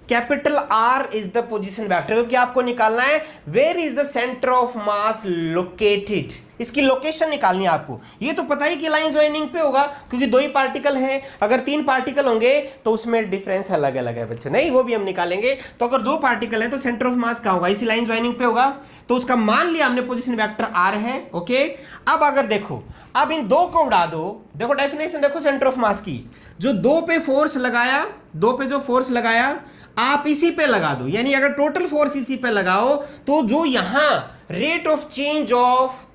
Capital R is the position vector, क्योंकि आपको निकालना है where is the centre of mass located, इसकी लोकेशन निकालनी है आपको। ये तो पता ही कि लाइन ज्वाइनिंग पे होगा, क्योंकि दो ही पार्टिकल हैं। अगर तीन पार्टिकल होंगे तो उसमें डिफरेंस अलग अलग है बच्चे, नहीं वो भी हम निकालेंगे। तो अगर दो पार्टिकल है तो सेंटर ऑफ मास कहाँ होगा, इसी लाइन ज्वाइनिंग पे होगा। तो उसका मान लिया हमने पोजीशन वेक्टर R है। ओके, अब अगर देखो, अब इन दो को उड़ा दो, देखो डेफिनेशन देखो सेंटर ऑफ मास की, जो दो पे फोर्स लगाया, दो पे जो फोर्स लगाया आप इसी पे लगा दो, यानी अगर टोटल फोर्स इसी पे लगाओ तो जो यहां rate of change of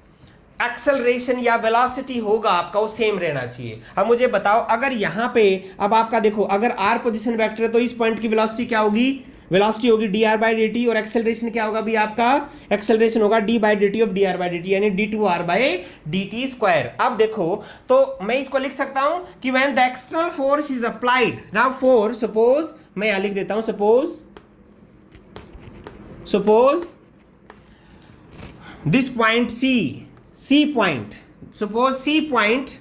acceleration या वेलोसिटी होगा आपका वो सेम रहना चाहिए। अब मुझे बताओ, अगर यहां पे अब आपका देखो, अगर R पोजीशन वेक्टर है तो इस पॉइंट की वेलोसिटी क्या होगी, वेलोसिटी होगी dr/dt, और एक्सेलरेशन क्या होगा भी आपका, एक्सेलरेशन होगा d/dt ऑफ dr/dt, यानी d2r/dt²। अब देखो तो मैं इसको लिख सकता हूं कि when the external force is applied, now for suppose मैं यहां लिख देता हूं, suppose this point C point, suppose C point,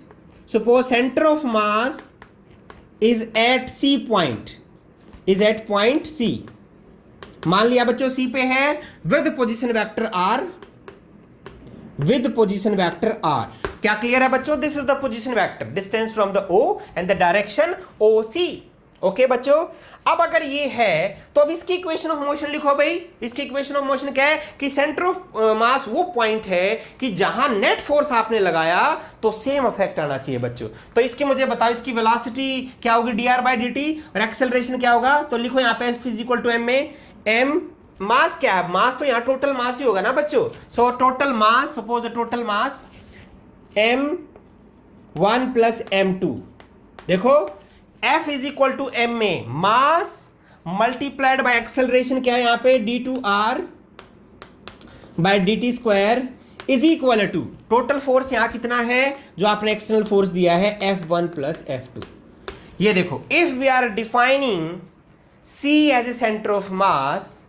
suppose center of mass is at C point, is at point C। मान लिया बच्चों C पे है with position vector R, with position vector R। क्या क्लियर है बच्चों, this is the position vector, distance from the O and the direction OC। Okay बच्चों, अब अगर ये है तो अब इसकी इक्वेशन ऑफ मोशन लिखो भाई। इसकी इक्वेशन ऑफ मोशन क्या है कि सेंटर ऑफ मास वो पॉइंट है कि जहां नेट फोर्स आपने लगाया तो सेम इफेक्ट आना चाहिए बच्चों। तो इसकी मुझे बताओ, इसकी वेलोसिटी क्या होगी dr/dt, और एक्सेलरेशन क्या होगा, तो लिखो यहाँ पे F इक्वल टू m में m मास क्या है, मास तो यहाँ टोटल मास ही होगा ना बच्चों। So total mass, suppose total mass m1 plus m2। देखो F is equal to m में मास मल्टीप्लाइड बाय एक्सेलरेशन क्या है यहाँ पे d2r by dt² is equal to total force यहाँ कितना है जो आपने एक्सटर्नल फोर्स दिया है F1 प्लस F2। ये देखो, if we are defining C as a centre of mass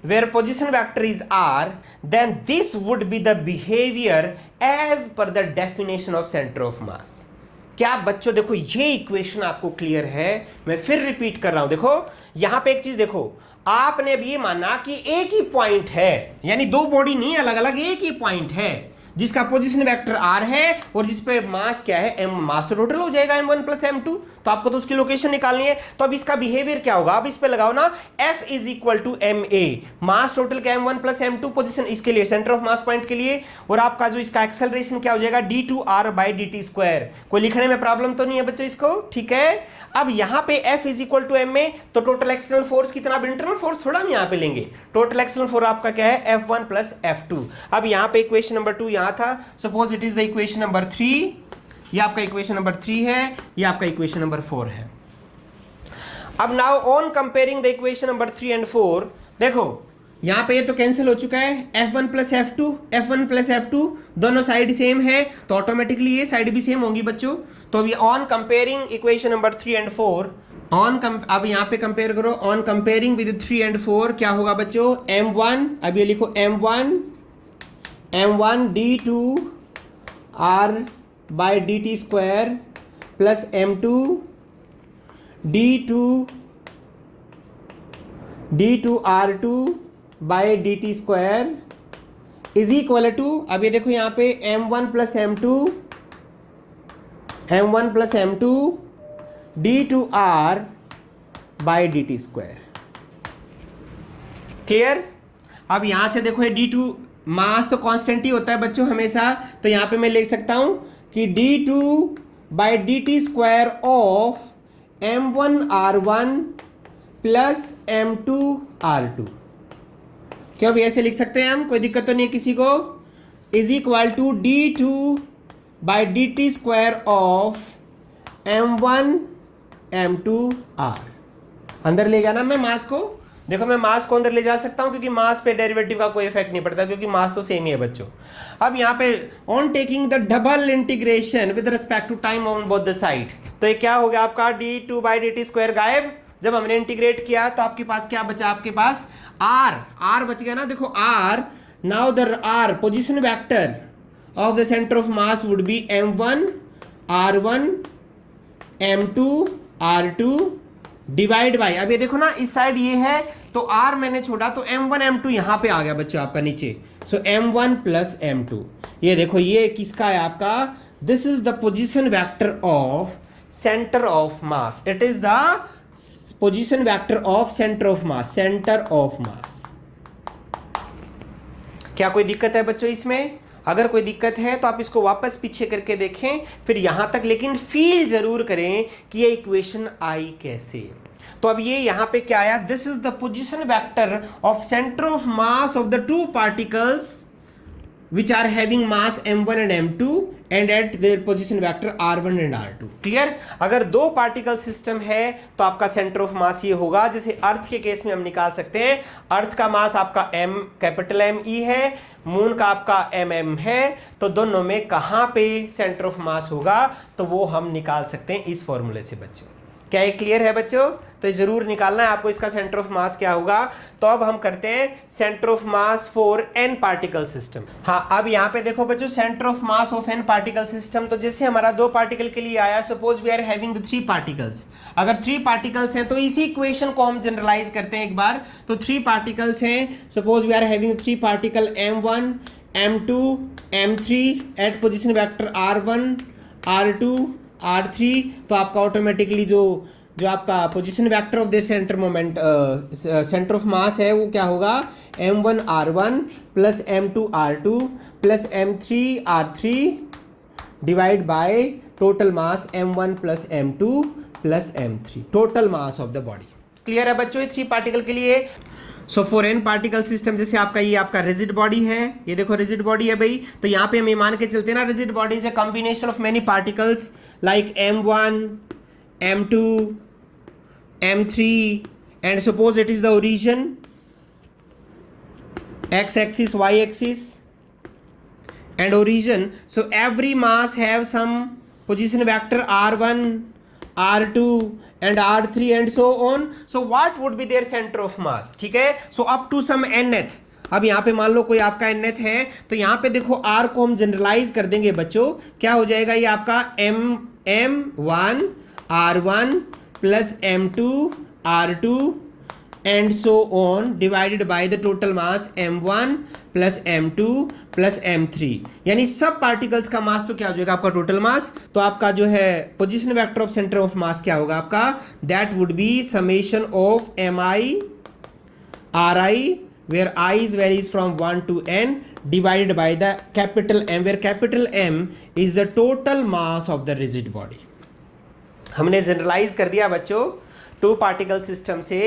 where position vector is R, then this would be the behavior as per the definition of center of mass। क्या बच्चों देखो ये equation आपको clear है, मैं फिर repeat कर रहा हूं। देखो यहां पे एक चीज देखो, आपने अब ये माना कि एक ही पॉइंट है, यानी दो बॉडी नहीं अलग अलग, एक ही पॉइंट है जिसका पोजीशन वेक्टर R है और जिस पे मास क्या है m। मास तो टोटल हो जाएगा m1 प्लस m2, तो आपको तो उसकी लोकेशन निकालनी है। तो अब इसका बिहेवियर क्या होगा, अब इस पे लगाओ ना F is equal to ma, mass total क्या m1 प्लस m2 पोजीशन इसके लिए सेंटर ऑफ मास पॉइंट के लिए, और आपका जो इसका एक्सेलरेशन क्या हो जाएगा d2r/dt²। कोई लिखने में प्रॉब्लम तो नहीं है बच्चों इसको, ठीक है। अब यहाँ पे F is equal to ma, तो टोटल एक्सटर्नल फोर्स कितना, अब इंटरनल फोर्स थोड़ा हम यहाँ पे लेंगे, टोटल एक्सटर्नल फोर्स आपका क्या है F1 प्लस F2। अब यहाँ पे इक्वेशन नंबर 2 यहाँ था, suppose it is the equation number 3, ये आपका इक्वेशन नंबर 3 है, ये आपका इक्वेशन नंबर 4 है। अब now on comparing the equation number 3 and 4, देखो यहां पे ये तो कैंसिल हो चुका है, F1 plus F1 plus F2 दोनों साइड सेम है तो ऑटोमेटिकली ये साइड भी सेम होंगी बच्चों। तो अभी on comparing equation number 3 and 4, अब यहाँ पे कंपेयर करो, ऑन कंपेयरिंग विद 3 एंड 4 क्या होगा बच्चों, m1, अब ये लिखो m1 d2r by dt² plus m2 d2r2 by dt² is equal to, अब ये देखो यहाँ पे m1 plus m2 d2r by dt²। Clear. अब यहां से देखो ये d2 मास तो कांस्टेंट ही होता है बच्चों हमेशा, तो यहां पे मैं लिख सकता हूं कि d2 bye dt² of m1r1 plus m2r2। क्यों भी ऐसे लिख सकते हैं हम, कोई दिक्कत तो नहीं है किसी को, is equal to d2 by D T square of m1 m2 r। अंदर ले गया ना मैं मास को, देखो मैं मास को अंदर ले जा सकता हूं क्योंकि मास पे डेरिवेटिव का कोई इफेक्ट नहीं पड़ता क्योंकि मास तो सेम ही है बच्चों। अब यहाँ पे on taking the double integration with respect to time on both the side, तो ये क्या हो गया आपका d2 बाई dt स्क्वायर गायब। जब हमने इंटीग्रेट किया तो आपके पास क्या बचा, आपके पास r बच गया ना। देखो r, now the r position vector of the centre of mass would be m1 r1 m2 r2 divide by, अब ये देखो ना इस साइड ये है तो r मैंने छोड़ा तो m1 m2 यहां पे आ गया बच्चों आपका नीचे, सो m1 प्लस m2। ये देखो ये किसका है आपका, this is the position vector of centre of mass, it is the position vector of centre of mass, centre of मास। क्या कोई दिक्कत है बच्चों इसमें? अगर कोई दिक्कत है तो आप इसको वापस पीछे करके देखें फिर यहां तक, लेकिन फील जरूर करें कि ये इक्वेशन आई कैसे। तो अब ये यहां पे क्या आया, this is the position vector of centre of mass of the two particles which are having mass m1 and m2 and at their position vector r1 and r2। Clear? अगर दो पार्टिकल सिस्टम है तो आपका centre of मास ये होगा, जैसे अर्थ के case में हम निकाल सकते हैं, अर्थ का मास आपका m कैपिटल M E है, मून का आपका mm है, तो दोनों में कहां पे सेंटर ऑफ मास होगा तो वो हम निकाल सकते हैं इस फॉर्मूले से बच्चों। क्या ये क्लियर है बच्चों? तो जरूर निकालना है आपको इसका सेंटर ऑफ मास क्या होगा। तो अब हम करते हैं centre of mass for n particle system. हाँ, अब यहाँ पे देखो बच्चों centre of mass of n particle system, तो जैसे हमारा दो पार्टिकल के लिए आया, suppose we are having the 3 particles. अगर 3 पार्टिकल्स हैं तो इसी इक्वेशन को हम जनरलाइज करते हैं एक बार। तो 3 पार्टिकल्स हैं, suppose we are having 3 particle m1 m2 m3 at position vector r1 r2 r3, तो आपका ऑटोमेटिकली जो आपका position vector of the centre moment centre of mass है वो क्या होगा, m1 r1 plus m2 r2 plus m3 r3 divide by total mass m1 plus m2 plus m3, total mass of the body. Clear है बच्चों ये 3 particle के लिए? So for n particle system, जैसे आपका ये आपका रिजिड बॉडी है, ये देखो रिजिड बॉडी है भाई, तो यहाँ पे हम ये मान के चलते हैं ना, rigid body is a combination of many particles like m1 m2 m3 and suppose it is the origin x axis y axis and origin, so every mass have some position vector r1 r2 and r3 and so on, so what would be their center of mass? ठीक है, so up to some nth। अब यहाँ पे मान लो कोई आपका nth है तो यहाँ पे देखो r को हम जनरलाइज कर देंगे बच्चों, क्या हो जाएगा ये आपका m1 r1 plus m2 r2 and so on divided by the total mass m1 plus m2 plus m3, यानी सब पार्टिकल्स का मास तो क्या हो जाएगा आपका टोटल मास। तो आपका जो है position vector of centre of मास क्या होगा आपका, that would be summation of mi ri where i is varies from 1 to n divided by the capital M, where capital M is the total mass of the rigid body। हमने generalise कर दिया बच्चों 2 particle system से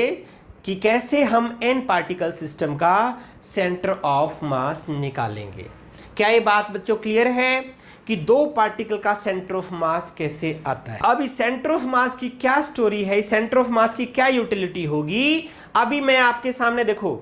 कि कैसे हम n particle system का centre of मास निकालेंगे। क्या ये बात बच्चों क्लियर है कि 2 पार्टिकल का सेंटर ऑफ मास कैसे आता है? अब इस सेंटर ऑफ मास की क्या स्टोरी है, इस सेंटर ऑफ मास की क्या यूटिलिटी होगी, अभी मैं आपके सामने देखो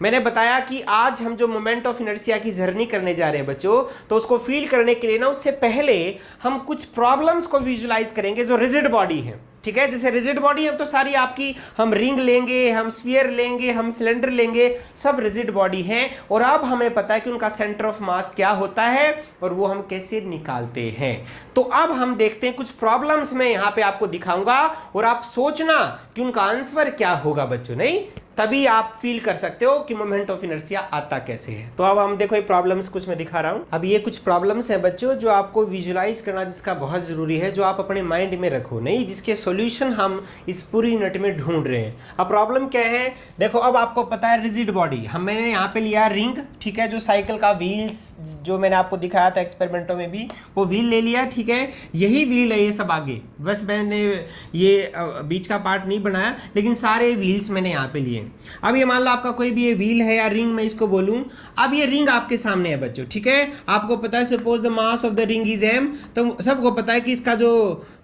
मैंने बताया कि आज हम जो मोमेंट ऑफ इनर्शिया की जर्नी करने जा रहे हैं बच्चों, तो उसको फील करने के लिए ना उससे पहले हम कुछ प्रॉब्लम्स को विजुलाइज करेंगे जो रिजिड बॉडी है। ठीक है, जैसे रिजिड बॉडी है तो सारी आपकी, हम रिंग लेंगे, हम स्फीयर लेंगे, हम सिलेंडर लेंगे, सब रिजिड बॉडी हैं और अब हमें पता है कि उनका सेंटर ऑफ मास क्या होता है और वो हम कैसे निकालते हैं। तो अब हम देखते हैं कुछ प्रॉब्लम्स मैं यहाँ पे आपको दिखाऊंगा और आप सोचना कि उनका आंसर क्या होगा बच्चों, नहीं तभी आप फील कर सकते हो कि मोमेंट ऑफ इनर्शिया आता कैसे है। तो अब हम देखो ये प्रॉब्लम्स कुछ मैं दिखा रहा हूं। अब ये कुछ प्रॉब्लम्स हैं बच्चों जो आपको विजुलाइज करना जिसका बहुत जरूरी है, जो आप अपने माइंड में रखो, नहीं जिसके सॉल्यूशन हम इस पूरी यूनिट में ढूंढ रहे हैं। अब प्रॉब्लम क्या है, देखो अब आपको पता है रिजिड बॉडी, मैंने यहाँ पे लिया रिंग, ठीक है, जो साइकिल का व्हील्स जो मैंने आपको दिखाया था एक्सपेरिमेंटों में भी, वो व्हील ले लिया, ठीक है, यही व्हील है ये सब आगे, बस मैंने ये बीच का पार्ट नहीं बनाया, लेकिन सारे व्हील्स मैंने यहाँ पे लिए। अब ये मान लो आपका कोई भी ये व्हील है या रिंग मैं इसको बोलूँ, अब ये रिंग आपके सामने है बच्चों, ठीक है, आपको पता है suppose the mass of the ring is m, तो सबको पता है कि इसका जो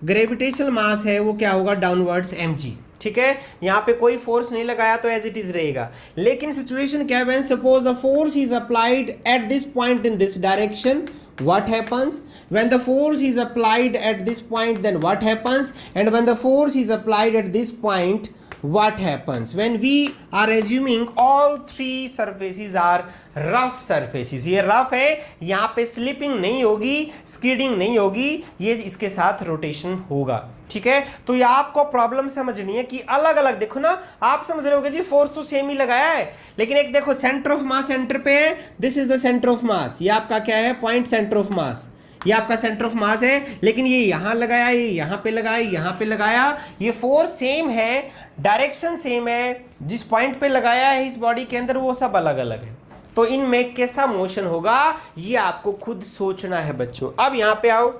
ग्रेविटेशनल मास है वो क्या होगा, डाउनवर्ड्स mg, ठीक है, यहाँ पे कोई फोर्स नहीं लगाया तो एज इट इज रहेगा। लेकिन सिचुएशन क्या है, when suppose the force is applied at this point in this direction, what happens when the force is applied at this point, then what happens, and when the force is applied at this point, what happens when we are assuming all three surfaces are rough surfaces। ये rough है, यहाँ पे slipping नहीं होगी, skidding नहीं होगी, ये इसके साथ रोटेशन होगा, ठीक है। तो ये आपको प्रॉब्लम समझनी है कि अलग अलग, देखो ना आप समझ रहे होगे जी फोर्स तो सेम ही लगाया है, लेकिन एक देखो सेंटर ऑफ मास सेंटर पे है, this is the centre of मास, ये आपका क्या है, पॉइंट सेंटर ऑफ मास, ये आपका सेंटर ऑफ मास है, लेकिन ये यहां लगाया, ये यहां पे लगाया, यहां पे लगाया, ये फोर्स सेम है, डायरेक्शन सेम है, जिस पॉइंट पे लगाया है इस बॉडी के अंदर वो सब अलग अलग है, तो इनमें कैसा मोशन होगा ये आपको खुद सोचना है बच्चों। अब यहां पे आओ,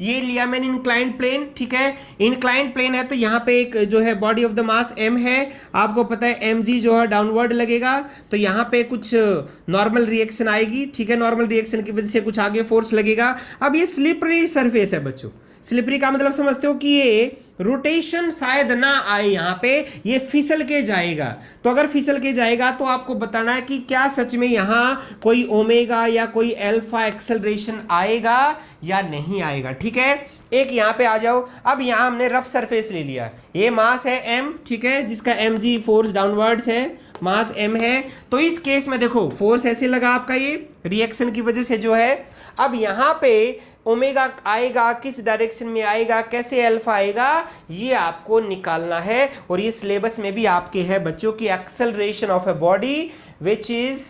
ये लिया मैंने इंक्लाइंड प्लेन, ठीक है, इंक्लाइंड प्लेन है तो यहाँ पे एक जो है body of the mass m है, आपको पता है mg जो है डाउनवर्ड लगेगा, तो यहाँ पे कुछ नॉर्मल रिएक्शन आएगी, ठीक है, नॉर्मल रिएक्शन की वजह से कुछ आगे फोर्स लगेगा। अब ये स्लिपरी सरफेस है बच्चों, स्लिपरी का मतलब समझते हो कि ये रोटेशन शायद ना आए, यहाँ पे ये फिसल के जाएगा, तो अगर फिसल के जाएगा तो आपको बताना है कि क्या सच में यहाँ कोई ओमेगा या कोई अल्फा एक्सेलरेशन आएगा या नहीं आएगा, ठीक है। एक यहाँ पे आ जाओ, अब यहाँ हमने रफ सरफेस ले लिया, ये मास है m, ठीक है, जिसका mg फोर्स डाउनवर्ड्स है, मास m है, तो इस केस में देखो फोर्स ऐसे लगा आपका ये रिएक्शन की वजह से जो है, अब यहाँ पे ओमेगा आएगा, किस डायरेक्शन में आएगा, कैसे अल्फा आएगा, ये आपको निकालना है, और ये सिलेबस में भी आपके है बच्चों की acceleration of a body which is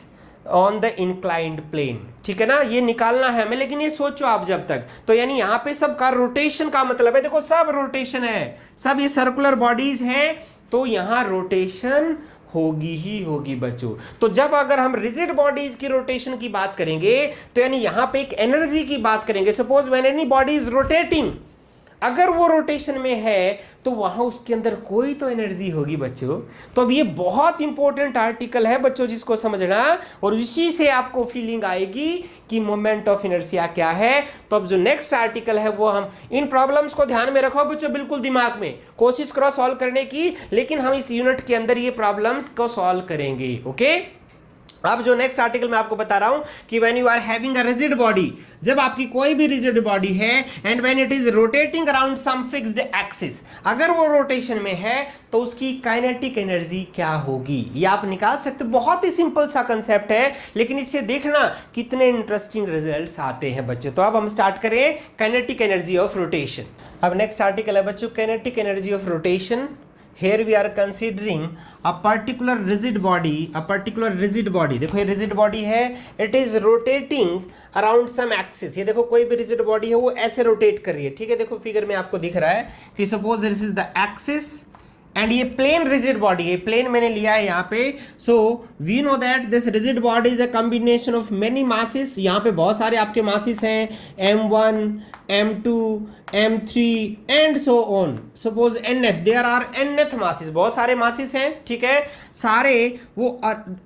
on the inclined plane, ठीक है ना, ये निकालना है हमें। लेकिन ये सोचो आप जब तक, तो यानी यहाँ पे सब का रोटेशन का मतलब है, देखो सब रोटेशन है, सब ये सर्कुलर बॉडीज हैं, तो यहाँ रोटेशन होगी ही होगी बच्चों। तो जब अगर हम रिजिड बॉडीज की रोटेशन की बात करेंगे तो यानी यहां पे एक एनर्जी की बात करेंगे। Suppose when any body is rotating, अगर वो रोटेशन में है तो वहां उसके अंदर कोई तो एनर्जी होगी बच्चों। तो अब ये बहुत इंपॉर्टेंट आर्टिकल है बच्चों जिसको समझना, और इसी से आपको फीलिंग आएगी कि मोमेंट ऑफ इनर्शिया क्या है। तो अब जो नेक्स्ट आर्टिकल है वो हम इन प्रॉब्लम्स को ध्यान में रखो बच्चों, बिल्कुल दिमाग में कोशिश करो सॉल्व करने की, लेकिन हम इस यूनिट के अंदर ये प्रॉब्लम्स को सॉल्व करेंगे, ओके। अब जो नेक्स्ट आर्टिकल मैं आपको बता रहा हूं कि when you are having a rigid body, जब आपकी कोई भी रिजिड बॉडी है and when it is rotating around some fixed axis, अगर वो रोटेशन में है तो उसकी काइनेटिक एनर्जी क्या होगी, ये आप निकाल सकते हो। बहुत ही सिंपल सा कंसेप्ट है, लेकिन इससे देखना कितने इंटरेस्टिंग रिजल्ट्स आते हैं बच्चे। तो अब हम स्टार्ट करें काइनेटिक एनर्जी ऑफ रोटेशन। अब नेक्स्ट आर्टिकल है बच्चों kinetic energy of rotation. Here we are considering a particular rigid body, देखो ये rigid body है, it is rotating around some axis। ये देखो कोई भी rigid body है वो ऐसे रोटेट कर रही है, ठीक है, देखो फिगर में आपको दिख रहा है कि suppose this is the axis and ये प्लेन रिजिड बॉडी है, प्लेन मैंने लिया है यहाँ पे। So we know that this rigid body is a combination of many masses, यहाँ पे बहुत सारे आपके मासेस हैं, m1 m2 m3 and so on. Suppose nth, there are nth masses, बहुत सारे मासेस हैं, ठीक है, सारे वो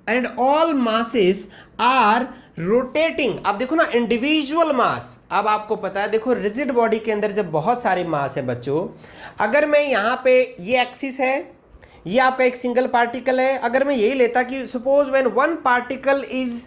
and all masses are rotating. अब देखो ना इंडिविजुअल मास, अब आपको पता है देखो रिजिड बॉडी के अंदर जब बहुत सारे मास है बच्चों, अगर मैं यहाँ पे ये एक्सिस है, ये आपका एक सिंगल पार्टिकल है, अगर मैं यही लेता कि suppose when one particle is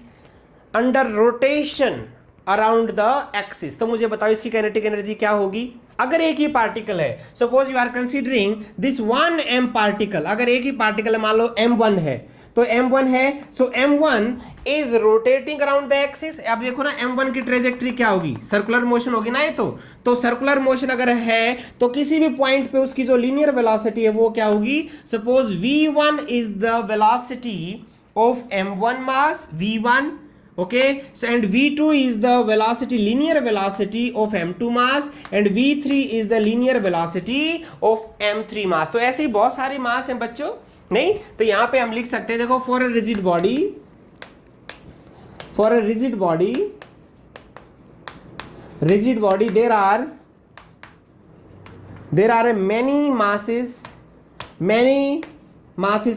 under rotation around the axis, तो मुझे बताओ इसकी काइनेटिक एनर्जी क्या होगी। अगर एक ही पार्टिकल है, suppose you are considering this one m particle, अगर एक ही पार्टिकल है, मान लो m1 है, तो m1 है, सो m1 is rotating around the axis. अब देखो ना m1 की ट्रेजेक्टरी क्या होगी, सर्कुलर मोशन होगी ना ये तो सर्कुलर मोशन अगर है तो किसी भी पॉइंट पे उसकी जो लीनियर वेलोसिटी है वो क्या होगी। Suppose v1 is the velocity of m1 mass, v1 Okay, so and v2 is the velocity, linear velocity of m2 mass and v3 is the linear velocity of m3 mass. तो ऐसे ही बहुत सारे मास हैं बच्चों, नहीं तो यहां पे हम लिख सकते हैं, देखो for a rigid body there are many masses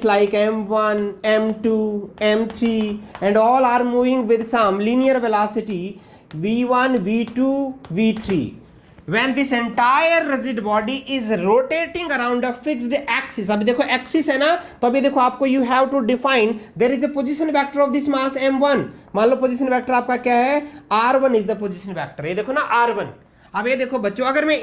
like m1, m2, m3 and all are moving with some linear velocity v1, v2, v3. When this entire rigid body is rotating around a fixed axis, अभी देखो axis है ना, तो अभी देखो आपको you have to define there is a position vector of this mass m1. मान लो position vector आपका क्या है, r1 is the position vector. ये देखो ना r1. अब ये देखो बच्चों, अगर मैं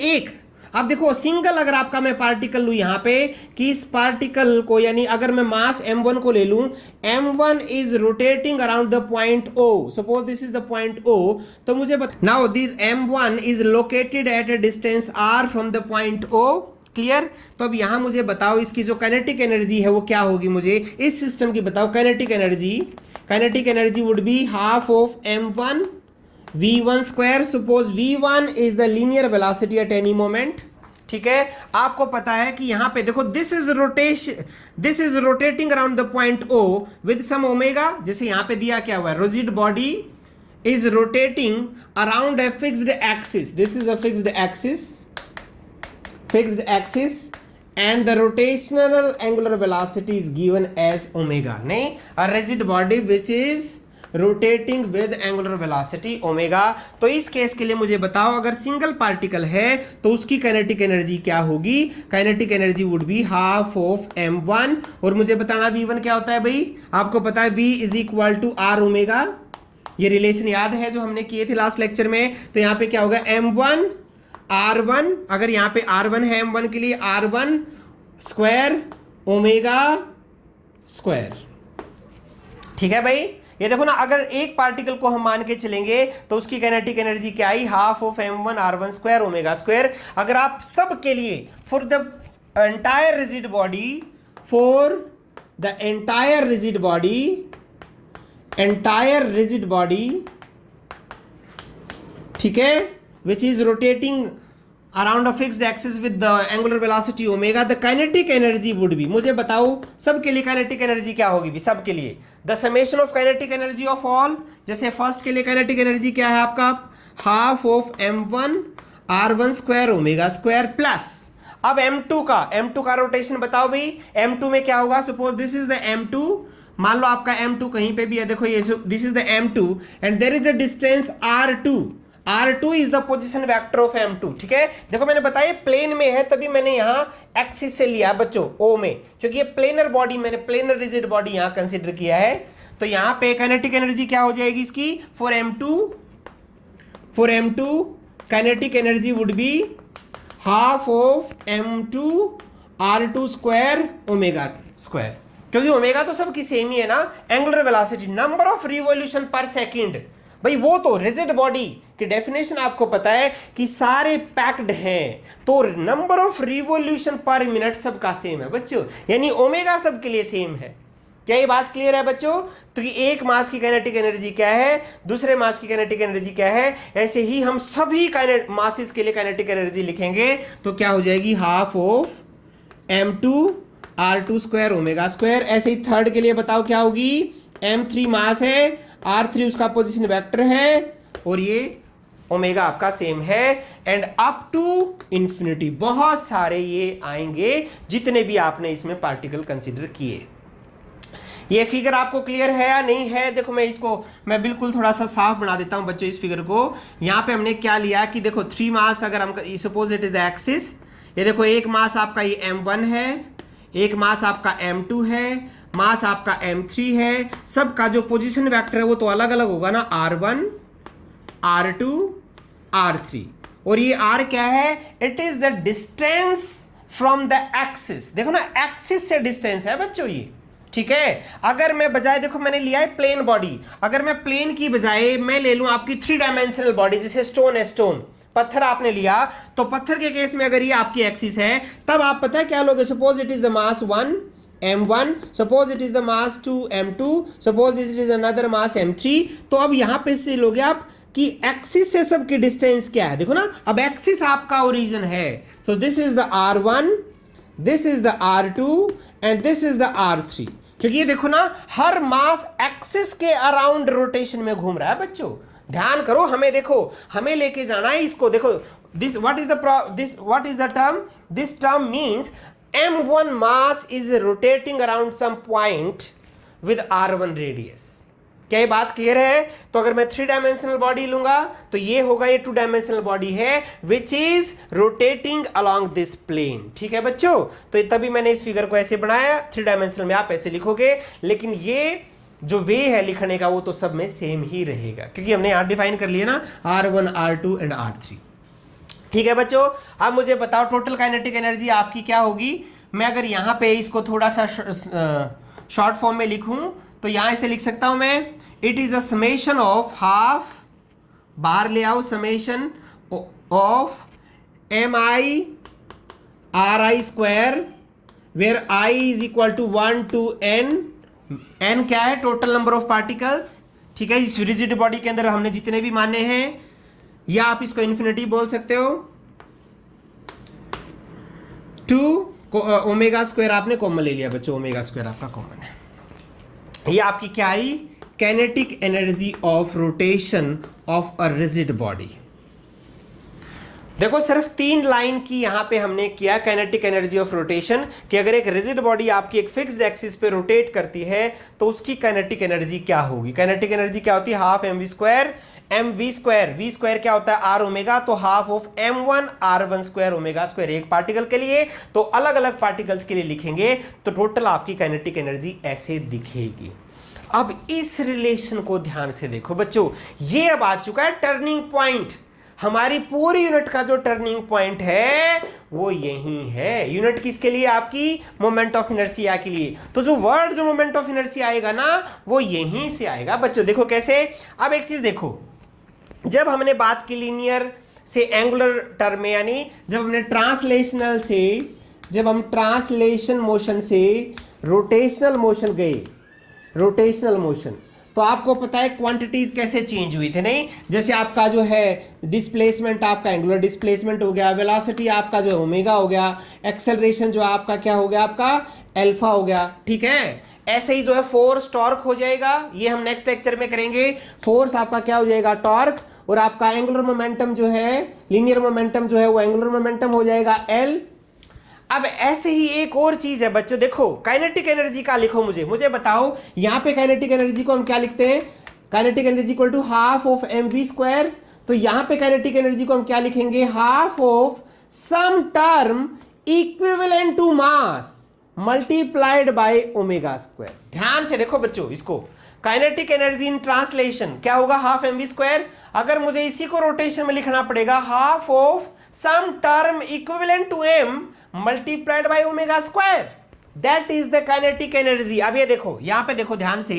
अब देखो सिंगल अगर आपका मैं पार्टिकल लूं यहां पे कि इस पार्टिकल को, यानी अगर मैं मास m1 को ले लूं, m1 is rotating around the point O, suppose this is the point O, तो मुझे now this m1 is located at a distance r from the point O. Clear? तो अब यहां मुझे बताओ इसकी जो काइनेटिक एनर्जी है वो क्या होगी, मुझे इस सिस्टम की बताओ kinetic energy would be half of m1 v1 square. Suppose v1 is the linear velocity at any moment. ठीक है, आपको पता है कि यहां पे देखो this is rotating around the point O with some omega. जैसे यहां पे दिया क्या हुआ है, rigid body is rotating around a fixed axis. This is a fixed axis and the rotational angular velocity is given as omega. नहीं, a rigid body which is rotating with angular velocity omega. तो इस case के लिए मुझे बताओ, अगर single particle है तो उसकी काइनेटिक एनर्जी क्या होगी. Kinetic energy would be half of m1. और मुझे बताना v1 क्या होता है भाई, आपको पता है v is equal to r omega. ये रिलेशन याद है जो हमने किए थे लास्ट लेक्चर में. तो यहां पे क्या होगा, m1 r1, अगर यहां पे r1 है m1 के लिए, r1 स्क्वायर ओमेगा स्क्वायर. ठीक है भाई, ये देखो ना, अगर एक पार्टिकल को हम मान के चलेंगे तो उसकी काइनेटिक एनर्जी क्या आई, half of m1 r1 square omega square. अगर आप सब के लिए for the entire rigid body, ठीक है, which is rotating around a fixed axis with the angular velocity omega, the kinetic energy would be, मुझे बताओ सबके लिए काइनेटिक एनर्जी क्या होगी भी, सबके लिए the summation of kinetic energy of all. जैसे फर्स्ट के लिए काइनेटिक एनर्जी क्या है आपका, half of m1 r1 square omega square plus. अब m2 का रोटेशन बताओ भाई, m2 में क्या होगा. Suppose this is the m2, मान लो आपका m2 कहीं पे भी है, देखो ये this is the m2 and there is a distance r2 is the position vector of m2. ठीक है, देखो मैंने बताया प्लेन में है तभी मैंने यहां एक्सिस से लिया बच्चों O में, क्योंकि ये प्लेनर बॉडी, मैंने प्लेनर रिजिड बॉडी यहां कंसीडर किया है. तो यहां पे काइनेटिक एनर्जी क्या हो जाएगी इसकी, for m2 kinetic energy would be half of m2 r2 square omega square. क्योंकि ओमेगा तो सबकी सेम ही है ना. Angular velocity, number of revolution पर सेकंड, भाई वो तो रिजिड बॉडी की डेफिनेशन आपको पता है कि सारे पैक्ड हैं, तो नंबर ऑफ रिवॉल्यूशन पर मिनट सबका सेम है बच्चों, यानी ओमेगा सबके लिए सेम है. क्या ये बात क्लियर है बच्चों? तो कि एक मास की काइनेटिक एनर्जी क्या है, दूसरे मास की काइनेटिक एनर्जी क्या है, ऐसे ही हम सभी मासेस के लिए काइनेटिक एनर्जी लिखेंगे तो क्या हो जाएगी, half of m2 r2 square omega square. ऐसे ही थर्ड के लिए बताओ क्या होगी, m3 मास है, r3 उसका पोजीशन वेक्टर है और ये ओमेगा आपका सेम है. एंड अप टू इंफिनिटी बहुत सारे ये आएंगे जितने भी आपने इसमें पार्टिकल कंसीडर किए. ये फिगर आपको क्लियर है या नहीं है? देखो मैं बिल्कुल थोड़ा सा साफ बना देता हूं बच्चों इस फिगर को. यहां पे हमने क्या लिया कि देखो 3 मास, अगर हम suppose it is the axis, ये देखो एक मास आपका ये m1 है, एक मास आपका m2 है, मास आपका m3 है. सबका जो पोजीशन वेक्टर है वो तो अलग अलग होगा ना, r1 r2 r3. और ये r क्या है, it is the distance from the axis. देखो ना, एक्सिस से डिस्टेंस है बच्चों ये. ठीक है, अगर मैं बजाय, देखो मैंने लिया है प्लेन बॉडी, अगर मैं प्लेन की बजाय मैं ले लूं आपकी 3 डायमेंशनल बॉडी, जैसे स्टोन है, स्टोन पत्थर आपने लिया, तो पत्थर के केस में अगर ये आपकी एक्सिस है तब आप पता है क्या लोगे, suppose it is the mass 1 m1, suppose it is the mass 2 m2, suppose it is another mass m3। तो अब यहाँ पे से लोगे आप कि एक्सिस से सबकी डिस्टेंस क्या है, देखो ना, अब एक्सिस आपका ओरिजिन है, सो this is the r1, this is the r2 and this is the r3। क्योंकि ये देखो ना हर मास एक्सिस के अराउंड रोटेशन में घूम रहा है बच्चों, ध्यान करो, हमें देखो, हमें लेके जाना है इसको, देखो this what is the term, this term means m1 mass is rotating around some point with r1 radius. क्या ये बात क्लियर है? तो अगर मैं 3 डायमेंशनल बॉडी लूंगा तो ये होगा, ये 2 डायमेंशनल बॉडी है which is rotating along this plane. ठीक है बच्चों, तो तभी मैंने इस फिगर को ऐसे बनाया, 3 डायमेंशनल में आप ऐसे लिखोगे, लेकिन ये जो वे है लिखने का वो तो सब में सेम ही रहेगा, क्योंकि हमने यहां डिफाइन कर लिया ना r1, r2 एंड r3। ठीक है बच्चों, अब मुझे बताओ टोटल काइनेटिक एनर्जी आपकी क्या होगी। मैं अगर यहां पे इसको थोड़ा सा शॉर्ट फॉर्म में लिखूं तो यहां ऐसे लिख सकता हूं मैं, it is a summation of half, बाहर ले आओ, summation of mi ri square, where i is equal to 1 to n। n क्या है? Total number of particles. ठीक है, इस रिजिड बॉडी के अंदर हमने जितने भी माने हैं, या आप इसको इन्फिनिटी बोल सकते हो, 2 ओमेगा स्क्वायर आपने कॉमन ले लिया बच्चों, ओमेगा स्क्वायर आपका कॉमन है। ये आपकी क्या आई? Kinetic energy of rotation of a rigid body. देखो सिर्फ 3 लाइन की यहां पे हमने किया काइनेटिक एनर्जी ऑफ रोटेशन, कि अगर एक रिजिड बॉडी आपकी एक फिक्स्ड एक्सिस पे रोटेट करती है तो उसकी काइनेटिक एनर्जी क्या होगी। काइनेटिक एनर्जी क्या होती है? Half mv square, mv square, v square क्या होता है? r ओमेगा, तो half of m1 r1 square omega square एक पार्टिकल के लिए, तो अलग अलग पार्टिकल्स के लिए लिखेंगे तो टोटल आपकी काइनेटिक एनर्जी ऐसे दिखेगी। अब इस रिलेशन को ध्यान से देखो बच्चों, ये अब आ चुका है टर्निंग पॉइंट। हमारी पूरी यूनिट का जो टर्निंग पॉइंट है वो यही है। यूनिट किसके लिए? आपकी मोमेंट ऑफ इनर्शिया के लिए। तो जो वर्ड जो मोमेंट ऑफ इनर्शिया आएगा ना वो यहीं से आएगा बच्चों। देखो कैसे, अब एक चीज देखो, जब हमने बात की लीनियर से एंगुलर टर्म में, यानी जब हमने ट्रांसलेशनल से, जब हम ट्रांसलेशन मोशन से रोटेशनल मोशन गए, रोटेशनल मोशन, तो आपको पता है क्वांटिटीज कैसे चेंज हुई थे, नहीं? जैसे आपका जो है डिस्प्लेसमेंट, आपका एंगुलर डिस्प्लेसमेंट हो गया, वेलोसिटी आपका जो ओमेगा हो गया, एक्सेलरेशन जो आपका क्या हो गया? आपका अल्फा हो गया। ठीक है, ऐसे ही जो है फोर्स टॉर्क हो जाएगा, ये हम नेक्स्ट लेक्चर में करेंगे। फोर्स आपका क्या हो जाएगा? टॉर्क, और आपका एंगुलर मोमेंटम जो है, लीनियर मोमेंटम जो है वो एंगुलर मोमेंटम हो जाएगा एल। अब ऐसे ही एक और चीज है बच्चों, देखो काइनेटिक एनर्जी का लिखो, मुझे बताओ, यहां पे काइनेटिक एनर्जी को हम क्या लिखते हैं? Kinetic energy equal to half of mv square. तो यहां पे काइनेटिक एनर्जी को हम क्या लिखेंगे? Half of some term equivalent to mass multiplied by omega square. ध्यान से देखो बच्चों इसको, काइनेटिक एनर्जी इन ट्रांसलेशन क्या होगा? Half mv square. अगर मुझे इसी को रोटेशन में लिखना पड़ेगा, half of some term equivalent to m multiplied by omega square, that is the kinetic energy. अब ये देखो, यहां पे देखो ध्यान से,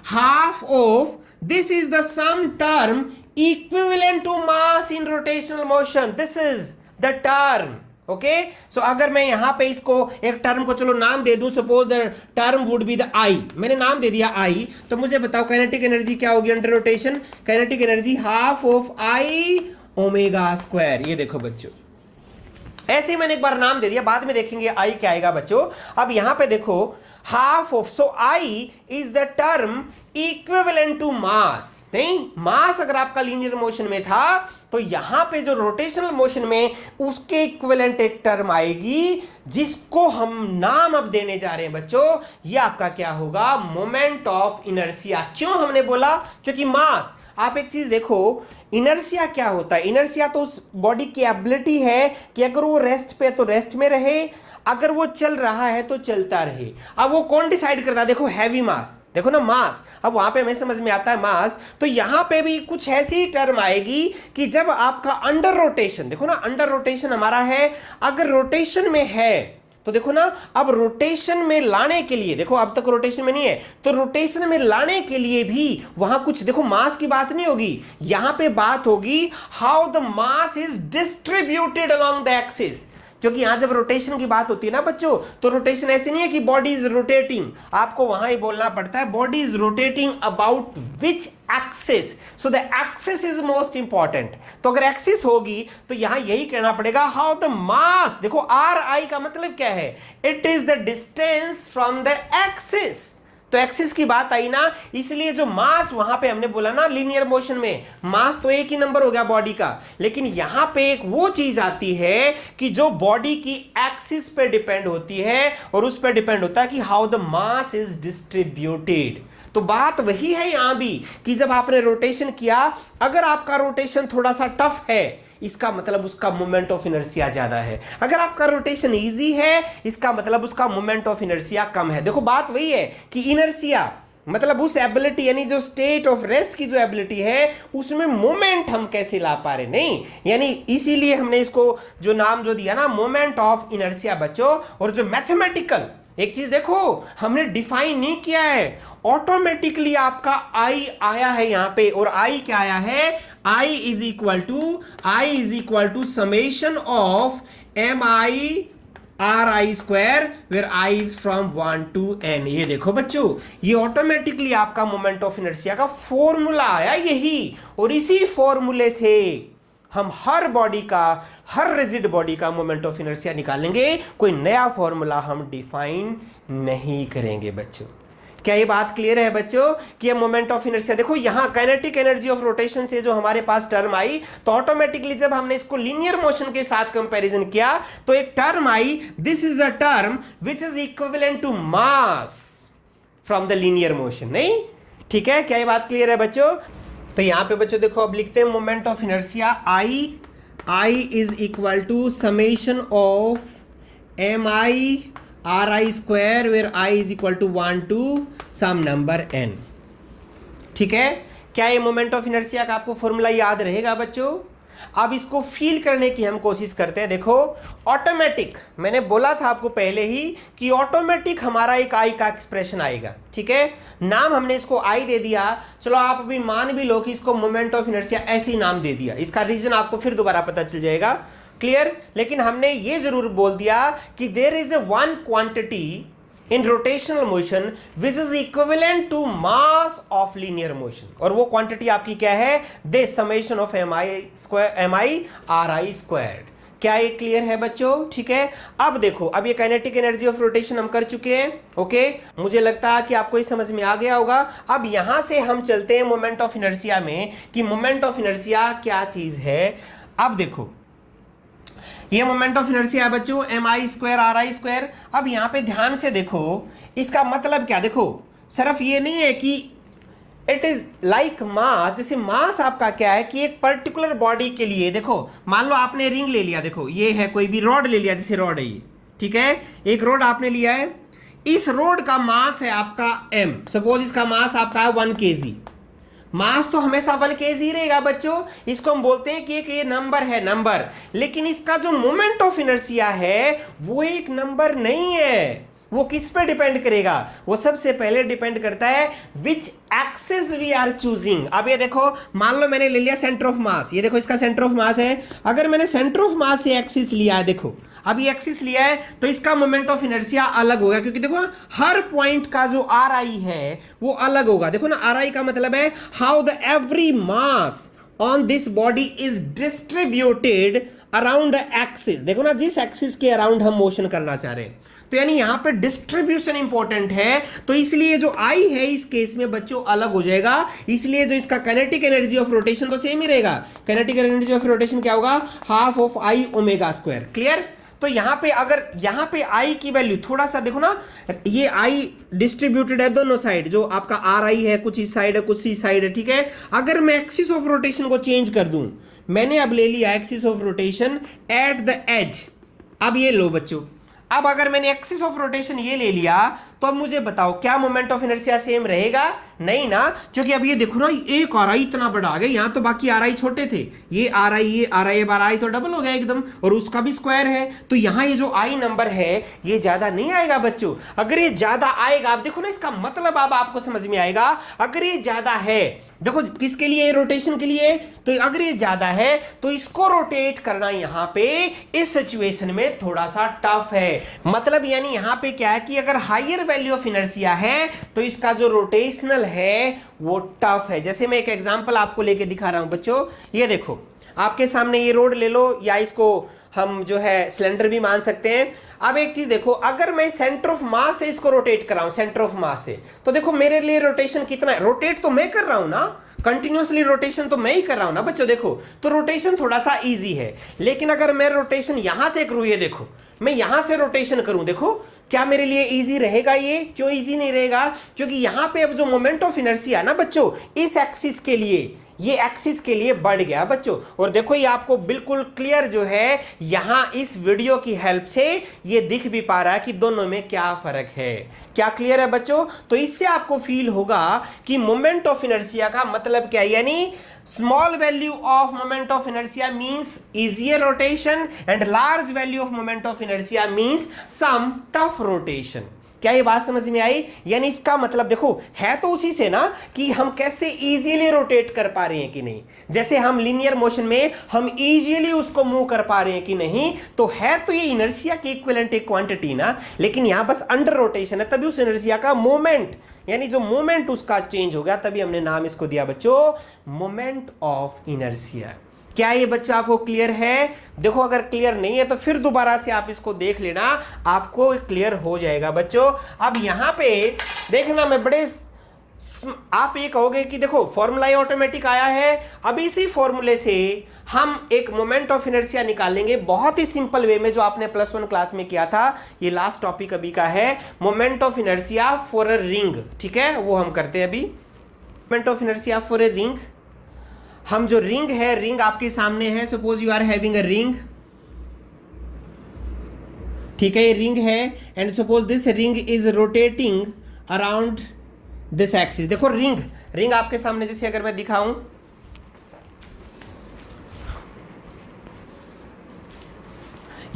half of this is the some term equivalent to mass in rotational motion, this is the term. Okay, so अगर मैं यहां पे इसको एक टर्म को चलो नाम दे दूं, suppose the term would be the I, मैंने नाम दे दिया आई, तो मुझे बताओ काइनेटिक एनर्जी क्या होगी under rotation? Kinetic energy half of I omega square. ये देखो बच्चों, ऐसे ही मैंने एक बार नाम दे दिया, बाद में देखेंगे आई क्या आएगा बच्चों। अब यहां पे देखो half of, so I is the term equivalent to mass, नहीं? मास अगर आपका लीनियर मोशन में था तो यहां पे जो रोटेशनल मोशन में उसके इक्विवेलेंट एक टर्म आएगी जिसको हम नाम अब देने जा रहे हैं बच्चों, ये आपका क्या होगा? Moment of inertia. क्यों हमने बोला? क्योंकि मास, आप एक चीज देखो, इनर्शिया क्या होता है? इनर्शिया तो उस बॉडी की एबिलिटी है कि अगर वो रेस्ट पे तो रेस्ट में रहे, अगर वो चल रहा है तो चलता रहे। अब वो कौन डिसाइड करता है? देखो हैवी मास, देखो ना मास, अब वहां पे हमें समझ में आता है मास, तो यहां पे भी कुछ ऐसी टर्म आएगी कि जब आपका अंडर रोटेशन, देखो ना अंडर रोटेशन हमारा है, अगर रोटेशन में है तो देखो ना, अब रोटेशन में लाने के लिए, देखो अब तक रोटेशन में नहीं है, तो रोटेशन में लाने के लिए भी वहां कुछ, देखो मास की बात नहीं होगी, यहां पे बात होगी how the mass is distributed along the axis. क्योंकि यहां जब रोटेशन की बात होती है ना बच्चों, तो रोटेशन ऐसे नहीं है कि बॉडी इज रोटेटिंग, आपको वहां ही बोलना पड़ता है body is rotating about which axis, so the axis is most important. तो अगर एक्सिस होगी तो यहां यही कहना पड़ेगा हाउ द मास, देखो आर आई का मतलब क्या है, it is the distance from the axis. तो एक्सिस की बात आई ना, इसलिए जो मास वहां पे हमने बोला ना लीनियर मोशन में मास तो एक ही नंबर हो गया बॉडी का, लेकिन यहां पे एक वो चीज आती है कि जो बॉडी की एक्सिस पे डिपेंड होती है और उस पे डिपेंड होता है कि how the mass is distributed. तो बात वही है यहां भी कि जब आपने रोटेशन किया, अगर आपका रोटेशन थोड़ा सा टफ है इसका मतलब उसका मोमेंट ऑफ इनर्शिया ज्यादा है, अगर आपका रोटेशन इजी है इसका मतलब उसका मोमेंट ऑफ इनर्शिया कम है। देखो बात वही है कि इनर्शिया मतलब उस एबिलिटी यानी जो स्टेट ऑफ रेस्ट की जो एबिलिटी है उसमें मोमेंट हम कैसे ला पा रहे, नहीं, यानी इसीलिए हमने इसको जो नाम जो दिया ना मोमेंट ऑफ इनर्शिया बच्चों। और जो मैथमेटिकल एक चीज देखो हमने डिफाइन नहीं किया है, ऑटोमेटिकली आपका आई आया है यहां पे, और आई क्या आया है, I is equal to summation of M I R I square where I is from 1 to n। ये देखो बच्चों ये ऑटोमेटिकली आपका मोमेंट ऑफ इनर्शिया का फॉर्मूला आया यही, और इसी फॉर्मूले से हम हर बॉडी का, हर रिजिड बॉडी का मोमेंट ऑफ इनर्शिया निकालेंगे, कोई नया फॉर्मूला हम डिफाइन नहीं करेंगे बच्चों। क्या ये बात क्लियर है बच्चों कि ये मोमेंट ऑफ इनर्शिया, देखो यहां काइनेटिक एनर्जी ऑफ रोटेशन से जो हमारे पास टर्म आई, तो ऑटोमेटिकली जब हमने इसको लीनियर मोशन के साथ कंपैरिजन किया तो एक टर्म आई, this is a term which is equivalent to mass from the linear motion, नहीं, ठीक है, क्या ये बात क्लियर है बच्चों। तो यहां पे बच्चों देखो अब लिखते हैं moment of inertia I is equal to summation of M I R I square where I is equal to 1 to some number n। ठीक है, क्या ये मोमेंट ऑफ इनर्शिया का आपको फॉर्मूला याद रहेगा बच्चों। अब इसको फील करने की हम कोशिश करते हैं। देखो ऑटोमेटिक, मैंने बोला था आपको पहले ही कि ऑटोमेटिक हमारा एक आई का एक्सप्रेशन आएगा, ठीक है, नाम हमने इसको आई दे दिया, चलो आप अभी मान भी लो कि इसको मोमेंट ऑफ इनर्शिया ऐसे ही नाम दे दिया, इसका रीजन आपको फिर दोबारा पता चल जाएगा, क्लियर। लेकिन हमने ये जरूर बोल दिया कि there is a one quantity in rotational motion which is equivalent to mass of linear motion, और वो क्वांटिटी आपकी क्या है, this summation of mi ri squared। क्या ये क्लियर है बच्चों, ठीक है। अब देखो अब ये काइनेटिक एनर्जी ऑफ रोटेशन हम कर चुके हैं, ओके, मुझे लगता है कि आपको ये समझ में आ गया होगा। अब यहां से हम चलते हैं मोमेंट ऑफ इनर्शिया में कि मोमेंट ऑफ इनर्शिया क्या चीज है। अब देखो ये मोमेंट ऑफ इनर्शिया है बच्चों M I square R I square. अब यहां पे ध्यान से देखो इसका मतलब क्या, देखो सिर्फ ये नहीं है कि इट इज लाइक मास, जैसे मास आपका क्या है कि एक पर्टिकुलर बॉडी के लिए, देखो मान लो आपने रिंग ले लिया, देखो ये है कोई भी रॉड ले लिया, जैसे रॉड है ये, ठीक है, एक रॉड आपने लिया है, इस रॉड का मास है आपका m, सपोज इसका मास आपका है 1 kg, मास तो हमेशा 1 kg रहेगा बच्चों, इसको हम बोलते हैं कि एक ये नंबर है नंबर, लेकिन इसका जो मोमेंट ऑफ इनर्शिया है वो एक नंबर नहीं है। वो किस पे डिपेंड करेगा, वो सबसे पहले डिपेंड करता है which axis we are choosing. अब ये देखो मान लो मैंने ले लिया सेंटर ऑफ मास, ये देखो इसका सेंटर ऑफ मास है, अगर मैंने सेंटर ऑफ मास से एक्सिस लिया है, देखो अब ये एक्सिस लिया है तो इसका मोमेंट ऑफ इनर्शिया अलग होगा, क्योंकि देखो ना हर पॉइंट का जो आर आई है वो अलग होगा। देखो ना आर आई का मतलब है how the every mass on this body is distributed around axis. देखो ना जिस एक्सिस के अराउंड हम मोशन करना चाह रहे हैं, तो यानी यहां पे डिस्ट्रीब्यूशन इंपॉर्टेंट है, तो इसलिए जो आई है इस केस में बच्चों अलग हो जाएगा, इसलिए जो इसका काइनेटिक एनर्जी ऑफ रोटेशन तो सेम ही रहेगा। काइनेटिक एनर्जी ऑफ रोटेशन क्या होगा, half of I omega square, clear. तो यहां पे अगर यहां पे आई की वैल्यू थोड़ा सा देखो ना, ये आई डिस्ट्रीब्यूटेड है दोनों साइड, जो आपका आर आई है कुछ इस साइड है कुछ इस साइड है, ठीक है। अगर मैं एक्सिस ऑफ रोटेशन को चेंज कर दूं, मैंने अब ले लिया axis of rotation at the edge, अब ये लो बच्चों, अब अगर मैंने एक्सिस ऑफ रोटेशन ये ले लिया तो अब मुझे बताओ क्या मोमेंट ऑफ इनर्शिया सेम रहेगा, नहीं ना, क्योंकि अब ये देखो ना एक आर आई इतना बड़ा आ गया, यहां तो बाकी आर आई छोटे थे, ये आर आई तो डबल हो गया एकदम, और उसका भी स्क्वायर है, तो यहां ये जो आई नंबर है ये ज्यादा नहीं आएगा बच्चों। अगर ये ज्यादा आएगा, आप देखो ना इसका मतलब अब आपको समझ में आएगा, अगर ये ज्यादा है देखो किसके लिए, रोटेशन के लिए। तो अगर ये ज्यादा है तो इसको रोटेट करना यहां पे इस सिचुएशन में थोड़ा सा टफ है। मतलब यानी यहां पे क्या है कि अगर हायर वैल्यू ऑफ इनर्शिया है तो इसका जो रोटेशनल है वो टफ है। जैसे मैं एक एग्जांपल आपको लेके दिखा रहा हूं बच्चों, ये देखो आपके सामने ये रोड ले लो, या इसको हम जो है सिलेंडर भी मान सकते हैं। अब एक चीज देखो, अगर मैं सेंटर ऑफ मास से इसको रोटेट कर रहा हूं, सेंटर ऑफ मास से, तो देखो मेरे लिए रोटेशन कितना है, रोटेट तो मैं कर रहा हूं ना, कंटिन्यूअसली रोटेशन तो मैं ही कर रहा हूं ना बच्चों। देखो तो रोटेशन थोड़ा सा इजी है। लेकिन अगर मैं रोटेशन यहां से करूं, ये देखो मैं यहां से रोटेशन करूं, देखो क्या मेरे लिए इजी रहेगा? ये क्यों इजी नहीं रहेगा? क्योंकि यहां पे अब जो मोमेंट ऑफ इनर्शिया है ना बच्चों, इस एक्सिस के लिए, ये एक्सिस के लिए बढ़ गया बच्चों। और देखो ये आपको बिल्कुल क्लियर जो है यहां इस वीडियो की हेल्प से ये दिख भी पा रहा है कि दोनों में क्या फर्क है। क्या क्लियर है बच्चों? तो इससे आपको फील होगा कि मोमेंट ऑफ इनर्शिया का मतलब क्या है, यानी small value of moment of inertia means easier rotation and large value of moment of inertia means some tough rotation. क्या ये बात समझ में आई? यानी इसका मतलब देखो है तो उसी से ना कि हम कैसे इजीली रोटेट कर पा रहे हैं कि नहीं। जैसे हम लीनियर मोशन में हम इजीली उसको मूव कर पा रहे हैं कि नहीं, तो है तो ये इनर्शिया की इक्विवेलेंट एक क्वांटिटी ना, लेकिन यहां बस अंडर रोटेशन है, तभी उस इनर्शिया का मोमेंट, यानी जो मोमेंट उसका चेंज हो गया, तभी हमने नाम इसको दिया बच्चों मोमेंट ऑफ इनर्शिया। क्या ये बच्चा आपको क्लियर है? देखो अगर क्लियर नहीं है तो फिर दोबारा से आप इसको देख लेना, आपको क्लियर हो जाएगा बच्चों। अब यहां पे देखना, मैं बड़े आप ये कहोगे कि देखो फॉर्मूला ऑटोमेटिक आया है, अब इसी फॉर्मूले से हम एक मोमेंट ऑफ इनर्शिया निकालेंगे बहुत ही सिंपल वे में, जो आपने +1 क्लास में किया था। ये लास्ट टॉपिक अभी का है, moment of inertia for a ring, ठीक है, वो हम करते हैं अभी। Moment of inertia for a ring, हम जो रिंग है, रिंग आपके सामने है, suppose you are having a ring, ठीक है, ये रिंग है and suppose this ring is rotating around this axis. देखो रिंग आपके सामने, जैसे अगर मैं दिखाऊं,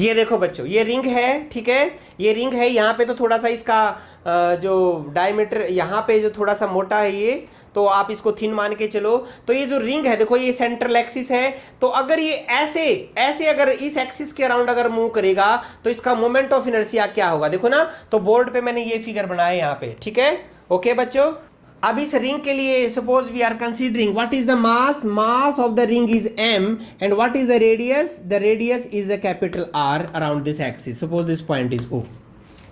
ये देखो बच्चों ये रिंग है, ठीक है, ये रिंग है। यहाँ पे तो थोड़ा सा इसका जो डायमीटर यहाँ पे जो थोड़ा सा मोटा है ये, तो आप इसको थिन मान के चलो। तो ये जो रिंग है देखो, ये सेंट्रल एक्सिस है, तो अगर ये ऐसे अगर इस एक्सिस के अराउंड अगर मूव करेगा तो इसका मोमेंट ऑफ इनर्शिया क्या होगा, देखो ना। तो बोर्ड पे मैंने ये फिगर बनाया यहाँ पे, ठीक है, ओके बच्चों। अब इस रिंग के लिए suppose we are considering what is the mass of the ring is m and what is the radius is the capital R around this axis, suppose this point is O,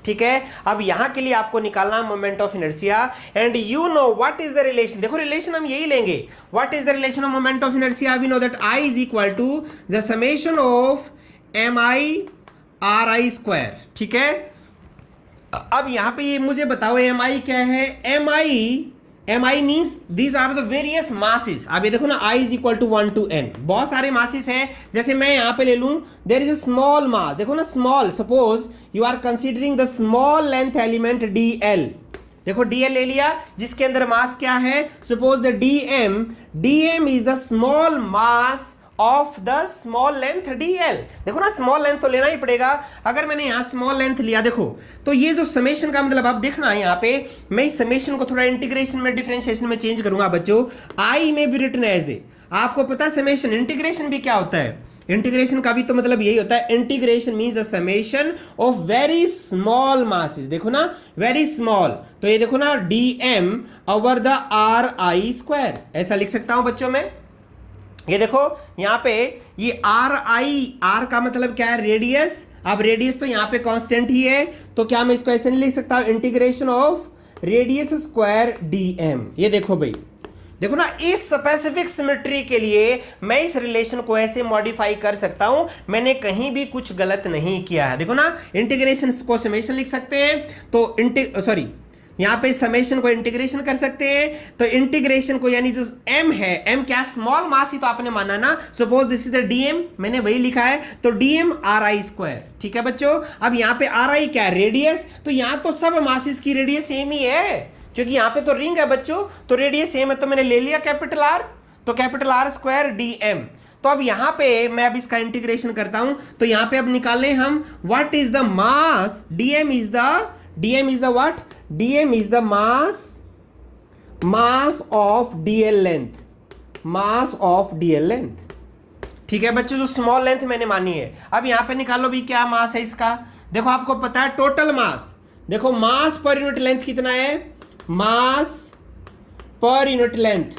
ठीक है। अब यहां के लिए आपको निकालना moment of inertia and you know what is the relation. देखो relation हम यही लेंगे, what is the relation of moment of inertia, we know that I is equal to the summation of mi ri square, ठीक है। अब यहां पे ये मुझे बताओ mi क्या है, mi means these are the various masses. अब ये देखो ना, I is equal to 1 to n, बहुत सारे मासेस हैं। जैसे मैं यहां पे ले लूं, there is a small mass, देखो ना small, suppose you are considering the small length element dl, देखो dl ले लिया, जिसके अंदर मास क्या है, suppose the dm is the small mass of the small length dl। देखो ना स्मॉल लेंथ तो लेना ही पड़ेगा। अगर मैंने यहां स्मॉल लेंथ लिया, देखो तो ये जो समेशन का मतलब आप देखना है यहाँ पे, मैं इस समेशन को थोड़ा इंटीग्रेशन में, डिफरेंशिएशन में चेंज करूंगा बच्चों। I में भी रिटन एज दे, आपको पता है समेशन, इंटीग्रेशन भी क्या होता है, इंटीग्रेशन का भी तो मतलब यही होता है, integration means the summation of very small masses. देखो ना वेरी स्मॉल, तो ये देखो ना dm over the ri square, ऐसा लिख सकता हूं बच्चों में। ये देखो यहाँ पे ये r का मतलब क्या है, रेडियस। अब रेडियस तो यहाँ पे कांस्टेंट ही है, तो क्या मैं इसको ऐसे नहीं लिख सकता, integration of radius square dm। ये देखो भाई, देखो ना इस स्पेसिफिक सिमेट्री के लिए मैं इस रिलेशन को ऐसे मॉडिफाई कर सकता हूं, मैंने कहीं भी कुछ गलत नहीं किया है। देखो ना इंटीग्रेशन को समेशन लिख सकते हैं, तो यहां पे समेशन को इंटीग्रेशन कर सकते हैं, तो इंटीग्रेशन को यानी जो m है, m क्या स्मॉल मास ही तो आपने माना ना, suppose this is the dm, मैंने वही लिखा है, तो dm ri स्क्वायर, ठीक है बच्चों। अब यहाँ पे ri क्या है, रेडियस, तो यहाँ तो सब मासेस की रेडियस सेम ही है, क्योंकि यहाँ पे तो रिंग है बच्चों, तो रेडियस सेम है, तो मैंने ले लिया कैपिटल R, तो कैपिटल R स्क्वायर dm। तो अब यहाँ पे मैं अब इसका इंटीग्रेशन करता हूं, तो यहाँ पे अब निकालें हम what is the mass, dm is the what, dm is the mass of dl length, mass of dl length. ठीक है बच्चों, जो स्मॉल लेंथ मैंने मानी है। अब यहां पे निकालो भी क्या मास है इसका। देखो आपको पता है टोटल मास, देखो मास पर यूनिट लेंथ कितना है, mass per unit length,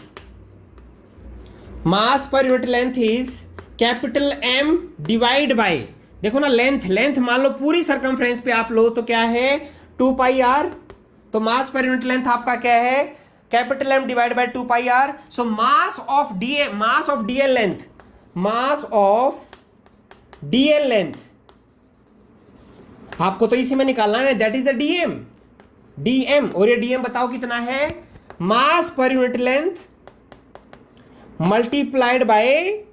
mass per unit length is capital M divide by, देखो ना लेंथ, लेंथ मान लो पूरी सरकमफ्रेंस पे आप लो तो क्या है 2 पाई आर, तो मास पर यूनिट लेंथ आपका क्या है capital M divide by 2 pi r. So mass of d, mass of dl length, mass of dl length आपको तो इसी में निकालना है, that is the dm, dm. और ये डीएम बताओ कितना है, mass per unit length multiplied by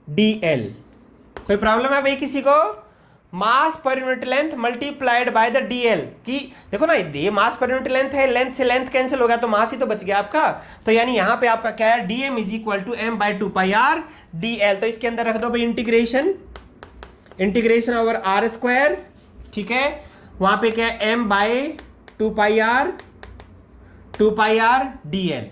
dl. कोई प्रॉब्लम है भाई किसी को, mass per unit length multiplied by the dl की, देखो ना ये मास पर यूनिट लेंथ है, लेंथ से लेंथ कैंसिल हो गया तो मास ही तो बच गया आपका। तो यानी यहां पे आपका क्या है, D M is equal to M by 2 pi R D L. तो इसके अंदर रख दो भाई integration, integration over R square, ठीक है, वहां पे क्या है M by 2 pi R D L.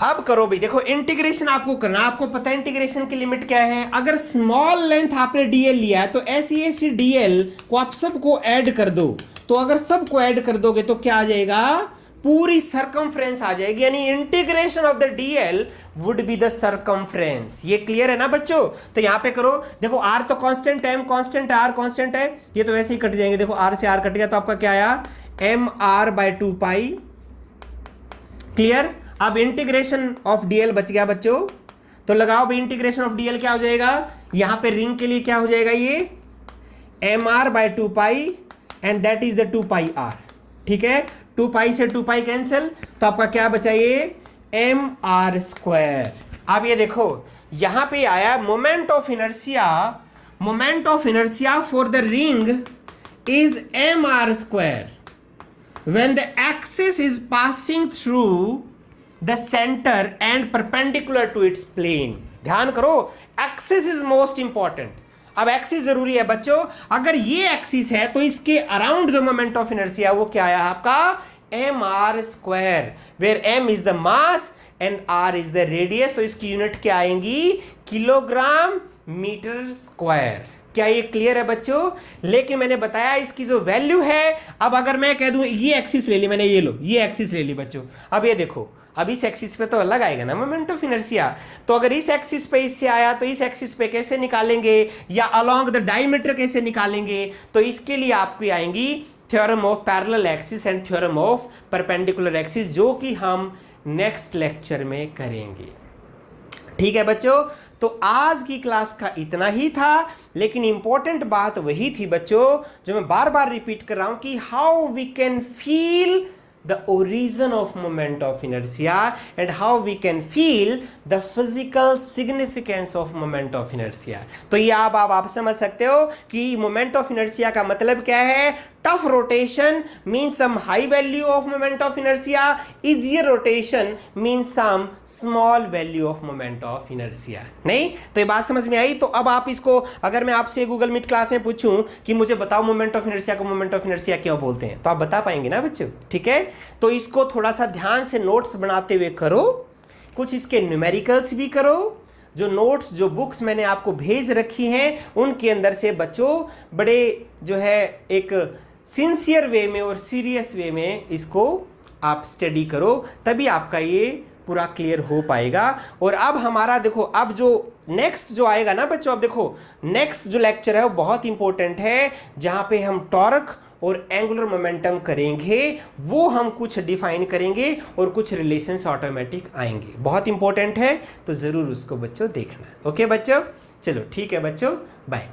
अब करो भाई, देखो इंटीग्रेशन आपको करना, आपको पता है इंटीग्रेशन की लिमिट क्या है। अगर स्मॉल लेंथ आपने डीएल लिया है तो ऐसी डीएल को आप सबको ऐड कर दो, तो अगर सबको ऐड कर दोगे तो क्या आ जाएगा, पूरी सरकमफ्रेंस आ जाएगी, यानी integration of the DL would be the circumference. ये क्लियर है ना बच्चों। तो यहां पे करो, देखो आर तो कांस्टेंट है, एम कांस्टेंट है, आर कांस्टेंट है, ये तो वैसे ही कट जाएंगे। देखो आर से आर कट गया तो आपका क्या आया, M R by 2 pi. Clear. अब इंटीग्रेशन ऑफ डीएल बच गया बच्चों, तो लगाओ भाई इंटीग्रेशन ऑफ डीएल क्या हो जाएगा, यहां पे रिंग के लिए क्या हो जाएगा, ये M R by 2 pi and that is the 2 pi R. ठीक है, 2 पाई से 2 पाई कैंसिल, तो आपका क्या बचा, ये एम आर स्क्वायर। अब ये देखो यहां पे आया moment of inertia, moment of inertia for the ring is M R square when the axis is passing through the center and perpendicular to its plane। ध्यान करो, एक्सिस इज मोस्ट इंपॉर्टेंट। अब axis जरूरी है बच्चों, अगर ये axis है तो इसके अराउंड जो मोमेंट ऑफ इनर्शिया वो क्या आया आपका, M R square, where M is the mass and R is the radius. तो इसकी यूनिट क्या आएंगी, किलोग्राम मीटर स्क्वायर। क्या ये क्लियर है बच्चों। लेकिन मैंने बताया इसकी जो वैल्यू है, अब अगर मैं कह दूं ये एक्सिस ले ली मैंने, ये लो ये एक्सिस ले ली बच्चों, अब ये देखो अब इस एक्सिस पे तो अलग आएगा ना मोमेंट ऑफ इनर्शिया। तो अगर इस एक्सिस पे इससे आया तो इस एक्सिस पे कैसे निकालेंगे, या अलोंग द डायमीटर कैसे निकालेंगे। तो इसके लिए आपकी आएंगी theorem of parallel axis and theorem of perpendicular axis, जो कि हम नेक्स्ट लेक्चर में करेंगे। ठीक है बच्चों, तो आज की क्लास का इतना ही था, लेकिन इंपॉर्टेंट बात वही थी बच्चों जो मैं बार बार रिपीट कर रहा हूं कि how we can feel the origin of moment of inertia and how we can feel the physical significance of moment of inertia। तो ये आप समझ सकते हो कि moment of inertia का मतलब क्या है। tough rotation means some high value of moment of inertia, easier rotation means some small value of moment of inertia। नहीं तो ये बात समझ में आई। तो अब आप इसको, अगर मैं आपसे गूगल मीट क्लास में पूछूं कि मुझे बताओ मोमेंट ऑफ इनर्शिया को मोमेंट ऑफ इनर्शिया क्यों बोलते हैं, तो आप बता पाएंगे ना बच्चों। ठीक है, तो इसको थोड़ा सा ध्यान से नोट्स बनाते हुए करो, कुछ इसके न्यूमेरिकल्स भी करो। जो नोट्स, जो बुक्स मैंने आपको भेज रखी हैं उनके अंदर से बच्चों बड़े जो है एक सिंसियर वे में और सीरियस वे में इसको आप स्टडी करो, तभी आपका ये पूरा क्लियर हो पाएगा। और अब हमारा देखो, अब जो नेक्स्ट जो आएगा ना बच्चों, अब देखो नेक्स्ट जो लेक्चर है वो बहुत इंपॉर्टेंट है, जहां पे हम टॉर्क और एंगुलर मोमेंटम करेंगे, वो हम कुछ डिफाइन करेंगे और कुछ रिलेशंस ऑटोमेटिक आएंगे, बहुत इंपॉर्टेंट है, तो जरूर उसको बच्चों देखना। ओके बच्चों, चलो ठीक है बच्चों, बाय।